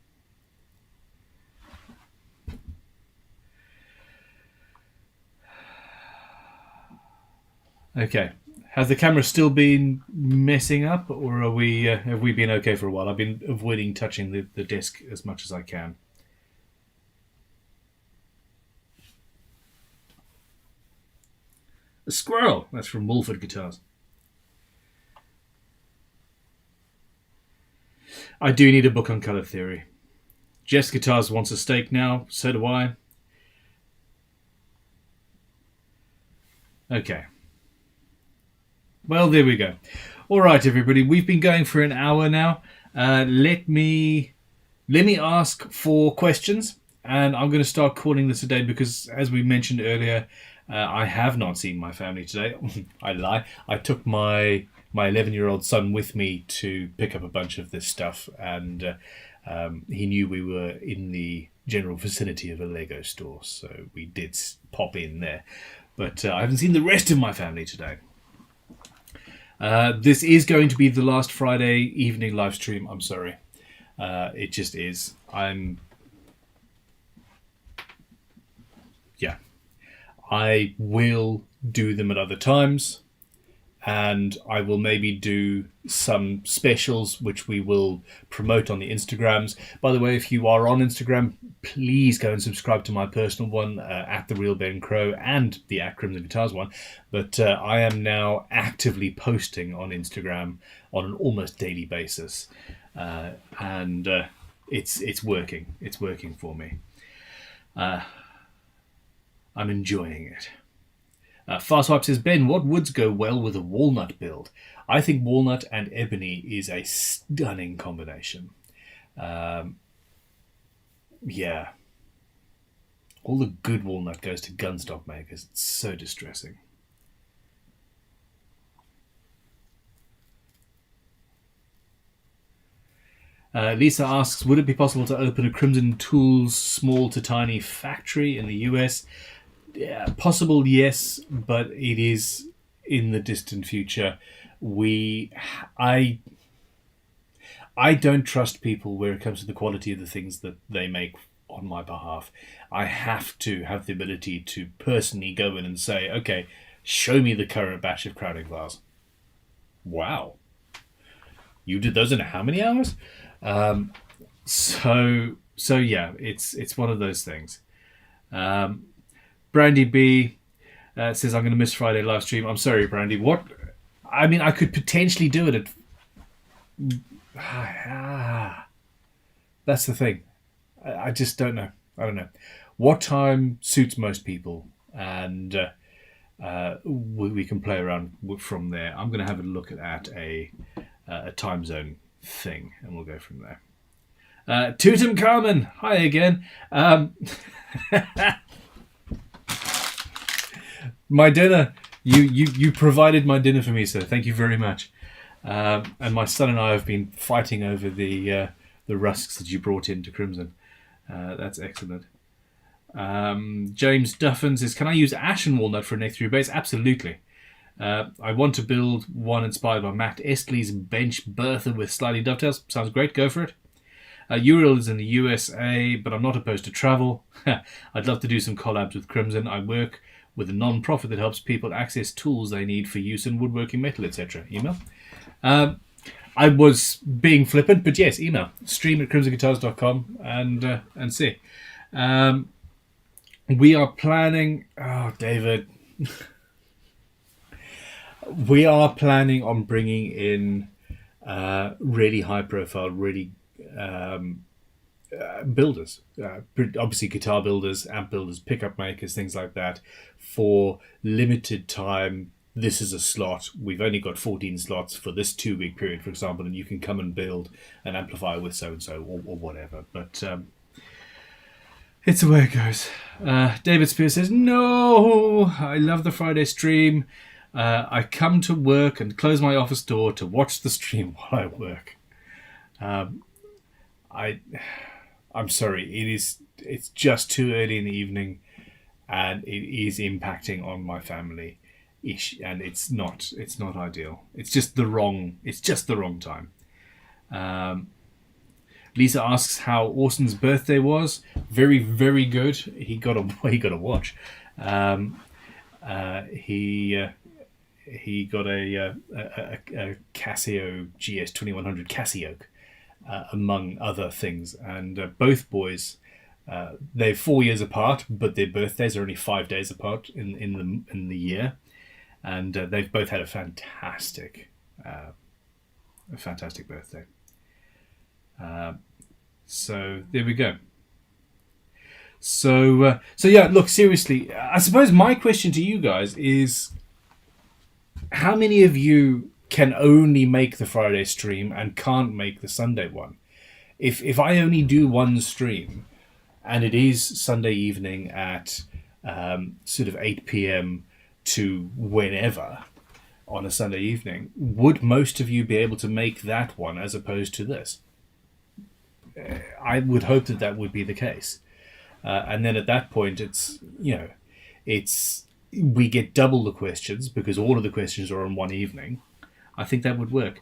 Okay. Has the camera still been messing up, or have we been okay for a while? I've been avoiding touching the desk as much as I can. A squirrel! That's from Wolford Guitars. I do need a book on colour theory. Jess Guitars wants a steak now, so do I. Okay. Well, there we go. All right, everybody. We've been going for an hour now. Let me ask for questions, and I'm going to start calling this a day because, as we mentioned earlier, I have not seen my family today. I lie. I took my 11-year-old son with me to pick up a bunch of this stuff, and he knew we were in the general vicinity of a Lego store, so we did pop in there. But I haven't seen the rest of my family today. This is going to be the last Friday evening live stream. I'm sorry. It just is. I will do them at other times, and I will maybe do some specials which we will promote on the Instagrams. By the way, if you are on Instagram, please go and subscribe to my personal one, at the Real Ben Crowe, and the at Crimson Guitars one. But I am now actively posting on Instagram on an almost daily basis, and it's working. It's working for me. I'm enjoying it. Farswipe says, Ben, what woods go well with a walnut build? I think walnut and ebony is a stunning combination. Yeah. All the good walnut goes to gunstock makers. It's so distressing. Lisa asks, would it be possible to open a Crimson Tools small to tiny factory in the US? Yeah, possible, yes, but it is in the distant future. I don't trust people where it comes to the quality of the things that they make on my behalf. I have to have the ability to personally go in and say, okay, show me the current batch of crowding glass. Wow. You did those in how many hours? So yeah, it's one of those things. Brandy B says, I'm going to miss Friday live stream. I'm sorry, Brandy. What? I mean, I could potentially do it at... That's the thing. I just don't know. I don't know. What time suits most people? And we can play around from there. I'm going to have a look at a time zone thing, and we'll go from there. Tutankhamun, hi again. My dinner, you provided my dinner for me, sir. Thank you very much. And my son and I have been fighting over the rusks that you brought into Crimson. That's excellent. James Duffin says, can I use ash and walnut for a neck through base? Absolutely. I want to build one inspired by Matt Estley's bench Bertha with sliding dovetails. Sounds great. Go for it. Uriel is in the USA, but I'm not opposed to travel. I'd love to do some collabs with Crimson. I work with a non-profit that helps people access tools they need for use in woodworking, metal, etc. Email. I was being flippant, but yes, email. Stream at crimsonguitars.com and see. We are planning... Oh, David... We are planning on bringing in really high profile, really builders, obviously guitar builders, amp builders, pickup makers, things like that, for limited time. This is a slot. We've only got 14 slots for this 2-week period, for example, and you can come and build an amplifier with so and so or whatever. But it's the way it goes. David Spears says, "No, I love the Friday stream. I come to work and close my office door to watch the stream while I work." I'm sorry. It's just too early in the evening, and it is impacting on my family, and it's not ideal. It's just the wrong time. Lisa asks how Orson birthday was. Very, very good. He got a watch. He got a Casio GS 2100 Casio, among other things. And both boys, they're 4 years apart, but their birthdays are only 5 days apart in the year, and they've both had a fantastic birthday. So there we go. So yeah, look, seriously, I suppose my question to you guys is, how many of you can only make the Friday stream and can't make the Sunday one? If I only do one stream and it is Sunday evening at sort of 8 p.m. to whenever on a Sunday evening, would most of you be able to make that one as opposed to this? I would hope that would be the case. And then at that point, we get double the questions because all of the questions are on one evening. I think that would work.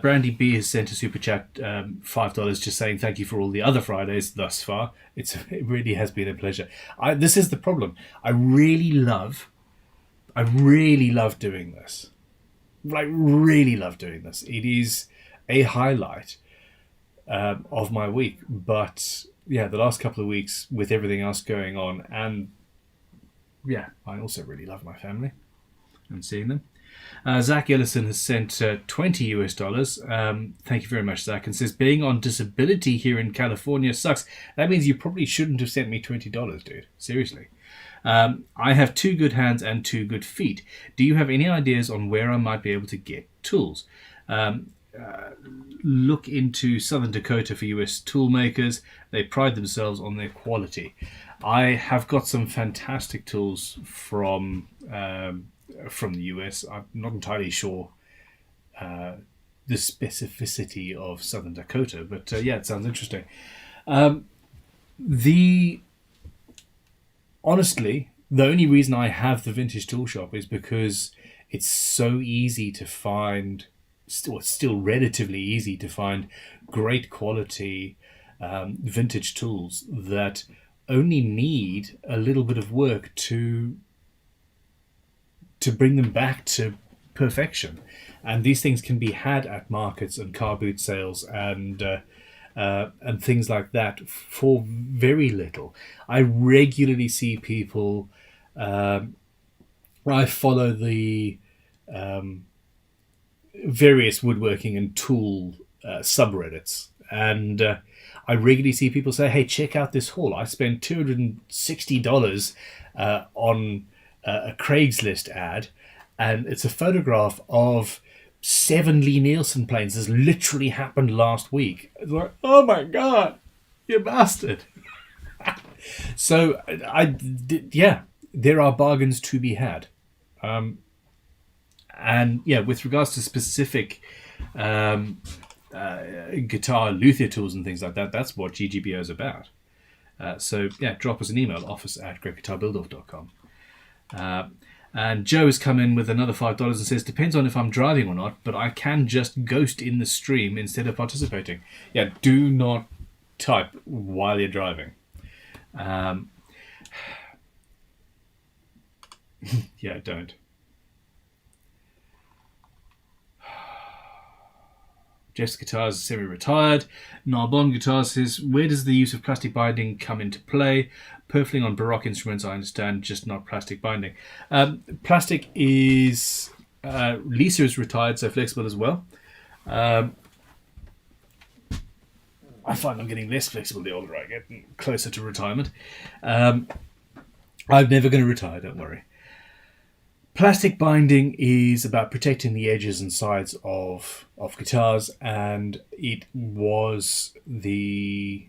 Brandy B has sent a super chat, $5, just saying thank you for all the other Fridays thus far. It really has been a pleasure. This is the problem. I really love doing this. I really love doing this. It is a highlight of my week. But yeah, the last couple of weeks with everything else going on, and yeah, I also really love my family and seeing them. Zach Ellison has sent $20. Thank you very much, Zach, and says, being on disability here in California sucks. That means you probably shouldn't have sent me $20, dude. Seriously. I have 2 good hands and 2 good feet. Do you have any ideas on where I might be able to get tools? Look into Southern Dakota for US tool makers. They pride themselves on their quality. I have got some fantastic tools from the US. I'm not entirely sure the specificity of Southern Dakota, but yeah, it sounds interesting. Honestly, the only reason I have the vintage tool shop is because it's so easy to find, still relatively easy to find great quality vintage tools that only need a little bit of work to bring them back to perfection. And these things can be had at markets and car boot sales and things like that for very little. I regularly see people. I follow the various woodworking and tool subreddits, and I regularly see people say, "Hey, check out this haul. I spent $260 on a Craigslist ad, and it's a photograph of 7 Lee Nielsen planes. This literally happened last week." It's like, oh my god, you bastard. So yeah, there are bargains to be had. And yeah, with regards to specific guitar luthier tools and things like that, that's what GGBO is about. So yeah, drop us an email, office@greatguitarbuildoff.com. And Joe has come in with another $5 and says, depends on if I'm driving or not, but I can just ghost in the stream instead of participating. Yeah, do not type while you're driving. Yeah, don't. Jeff's Guitars is semi-retired. Narbonne Guitars says, where does the use of plastic binding come into play? Purfling on Baroque instruments, I understand, just not plastic binding. Plastic is... Lisa is retired, so flexible as well. I find I'm getting less flexible the older I get, closer to retirement. I'm never going to retire, don't worry. Plastic binding is about protecting the edges and sides of guitars, and it was the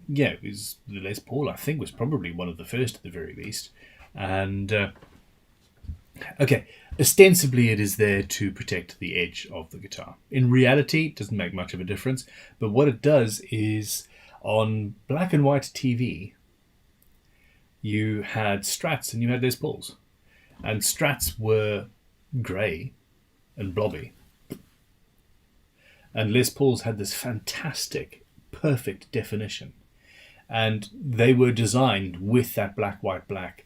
Les Paul, I think, was probably one of the first at the very least. And okay, ostensibly it is there to protect the edge of the guitar. In reality, it doesn't make much of a difference, but what it does is, on black and white TV, you had Strats and you had Les Pauls. And Strats were grey and blobby. And Les Pauls had this fantastic, perfect definition. And they were designed with that black, white, black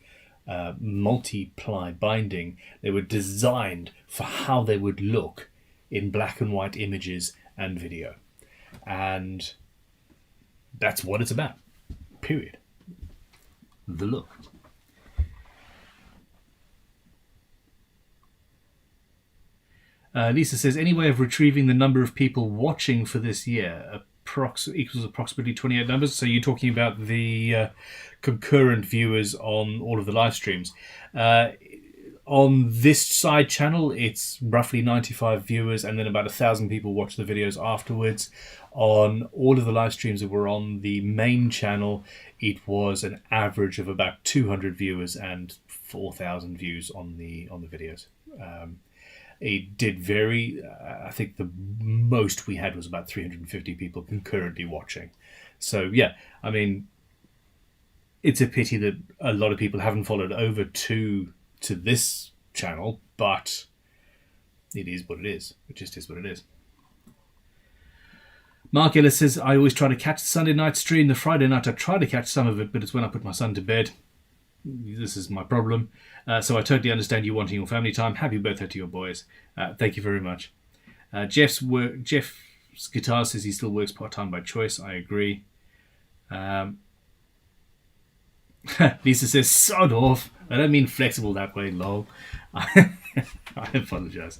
multi-ply binding. They were designed for how they would look in black and white images and video. And that's what it's about. Period. The look. Lisa says, any way of retrieving the number of people watching for this year equals approximately 28 numbers? So you're talking about the concurrent viewers on all of the live streams. On this side channel, it's roughly 95 viewers, and then about 1,000 people watch the videos afterwards. On all of the live streams that were on the main channel, it was an average of about 200 viewers and 4,000 views on the videos. It did vary. I think the most we had was about 350 people concurrently watching. So yeah, I mean, it's a pity that a lot of people haven't followed over to this channel, but it is what it is. It just is what it is. Mark Ellis says, I always try to catch the Sunday night stream. The Friday night I try to catch some of it, but it's when I put my son to bed. This is my problem. So I totally understand you wanting your family time. Happy birthday to your boys. Thank you very much. Jeff's guitar says he still works part-time by choice. I agree. Lisa says, sod off. I don't mean flexible that way, lol. I apologize.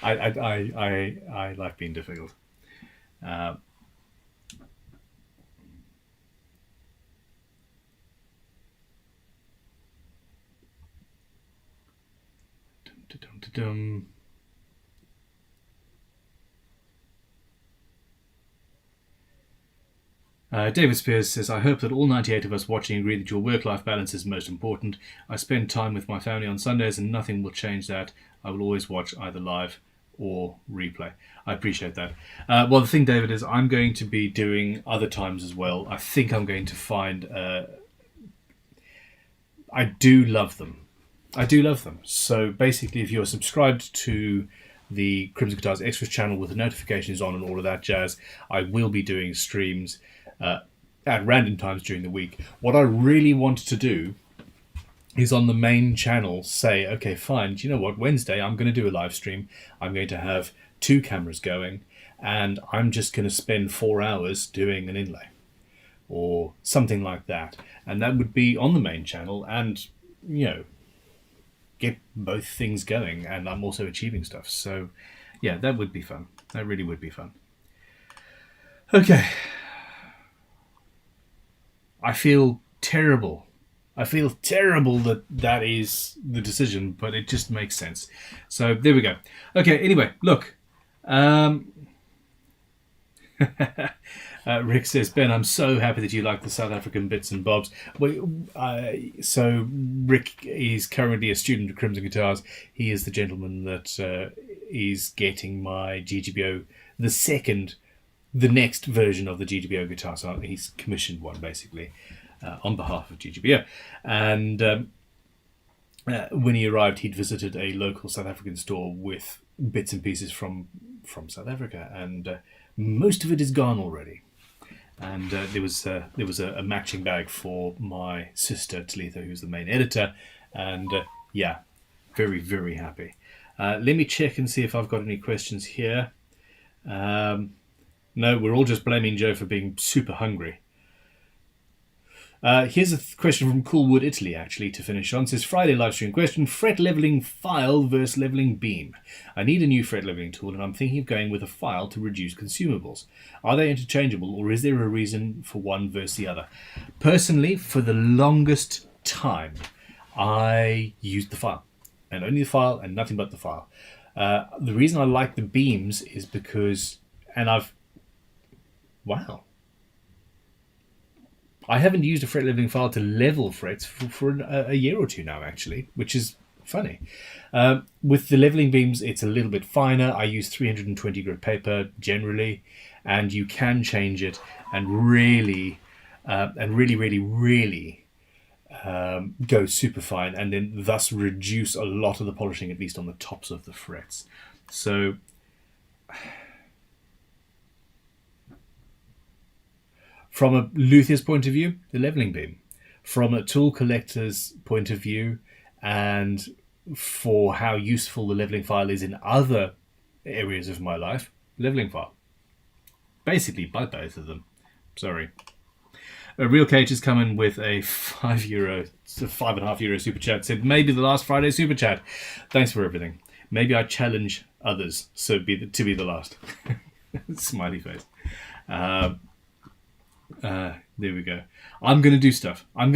I like being difficult. David Spears says, I hope that all 98 of us watching agree that your work-life balance is most important. I spend time with my family on Sundays and nothing will change that. I will always watch either live or replay. I appreciate that. Well, the thing, David, is I'm going to be doing other times as well. I think I'm going to find... I do love them. So basically, if you're subscribed to the Crimson Guitars Extras channel with the notifications on and all of that jazz, I will be doing streams at random times during the week. What I really want to do is on the main channel say, okay, fine, do you know what? Wednesday, I'm going to do a live stream. I'm going to have 2 cameras going, and I'm just going to spend 4 hours doing an inlay or something like that. And that would be on the main channel and, you know, get both things going, and I'm also achieving stuff. So yeah, that would be fun. That really would be fun. Okay. I feel terrible. that is the decision, but it just makes sense. So there we go. Okay, anyway, look. Rick says, Ben, I'm so happy that you like the South African bits and bobs. So Rick is currently a student of Crimson Guitars. He is the gentleman that is getting my GGBO, the next version of the GGBO guitar. So he's commissioned one, basically, on behalf of GGBO. And when he arrived, he'd visited a local South African store with bits and pieces from South Africa, and most of it is gone already. And there was a matching bag for my sister Talitha, who's the main editor, and yeah, very, very happy. Let me check and see if I've got any questions here. No, we're all just blaming Joe for being super hungry. Here's a question from Coolwood, Italy, actually, to finish on. It says, Friday live stream question, fret leveling file versus leveling beam. I need a new fret leveling tool and I'm thinking of going with a file to reduce consumables. Are they interchangeable or is there a reason for one versus the other? Personally, for the longest time, I used the file. And only the file and nothing but the file. The reason I like the beams is because, wow. I haven't used a fret leveling file to level frets for a year or two now, actually, which is funny. With the leveling beams, it's a little bit finer. I use 320 grit paper generally, and you can change it and really go super fine, and then thus reduce a lot of the polishing, at least on the tops of the frets. So from a luthier's point of view, the leveling beam. From a tool collector's point of view, and for how useful the leveling file is in other areas of my life, leveling file. Basically, buy both of them. Sorry. A Real Cage has come in with a €5.5 super chat. Said, maybe the last Friday super chat. Thanks for everything. Maybe I challenge others to be the last. Smiley face. There we go. I'm going to do stuff. I'm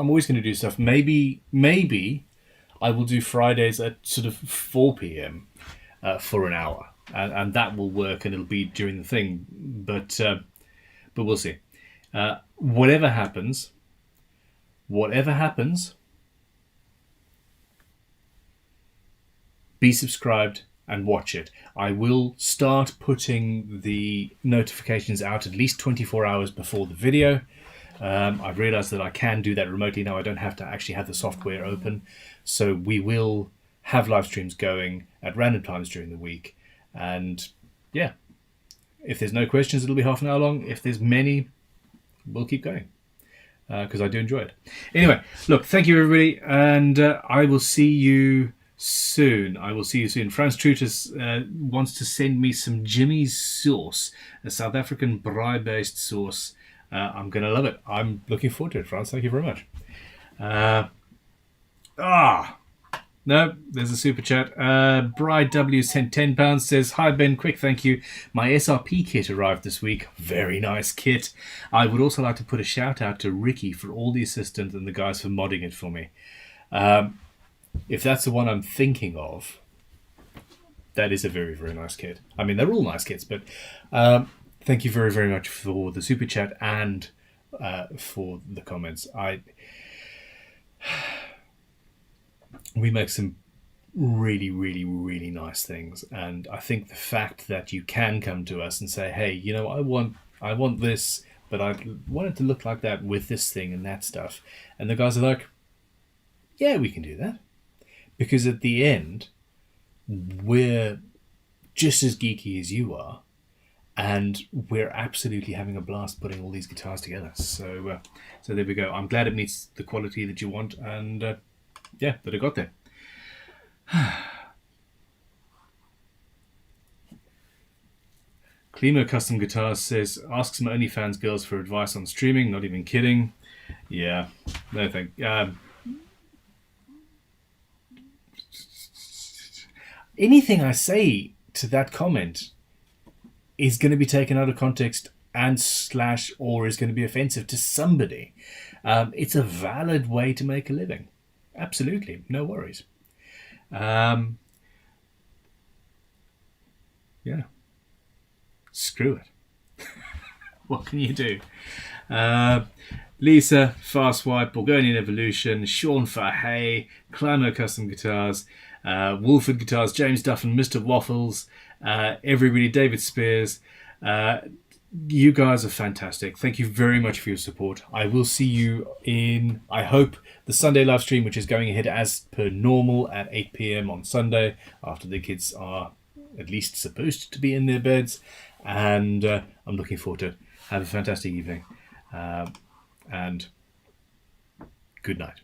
always going to do stuff. Maybe I will do Fridays at sort of 4 p.m. For an hour. And that will work and it'll be during the thing. But we'll see. Whatever happens, be subscribed and watch it. I will start putting the notifications out at least 24 hours before the video. I've realized that I can do that remotely now. I don't have to actually have the software open. So we will have live streams going at random times during the week. And yeah, if there's no questions, it'll be half an hour long. If there's many, we'll keep going. Because I do enjoy it. Anyway, look, thank you everybody. And I will see you soon. Frans Trutus wants to send me some Jimmy's sauce, a South African braai-based sauce. I'm going to love it. I'm looking forward to it, Frans. Thank you very much. No, there's a super chat. Bride W sent £10, says, hi Ben, quick thank you. My SRP kit arrived this week. Very nice kit. I would also like to put a shout out to Ricky for all the assistance and the guys for modding it for me. If that's the one I'm thinking of, that is a very, very nice kit. I mean, they're all nice kits, but thank you very, very much for the super chat and for the comments. We make some really, really, really nice things, and I think the fact that you can come to us and say, hey, you know, I want this, but I want it to look like that with this thing and that stuff, and the guys are like, yeah, we can do that. Because at the end, we're just as geeky as you are, and we're absolutely having a blast putting all these guitars together. So there we go. I'm glad it meets the quality that you want, and yeah, that it got there. Klimo Custom Guitars says, ask some OnlyFans girls for advice on streaming. Not even kidding. Yeah, no thank. Anything I say to that comment is going to be taken out of context and / or is going to be offensive to somebody. It's a valid way to make a living. Absolutely, no worries. Yeah. Screw it. What can you do? Lisa, Fast Wipe, Bulgarian Evolution, Sean Fahey, Climo Custom Guitars, Wolford Guitars, James Duffin, Mr. Waffles, everybody, David Spears. You guys are fantastic. Thank you very much for your support. I will see you in, I hope, the Sunday live stream, which is going ahead as per normal at 8 p.m. on Sunday, after the kids are at least supposed to be in their beds. And I'm looking forward to it. Have a fantastic evening. And good night.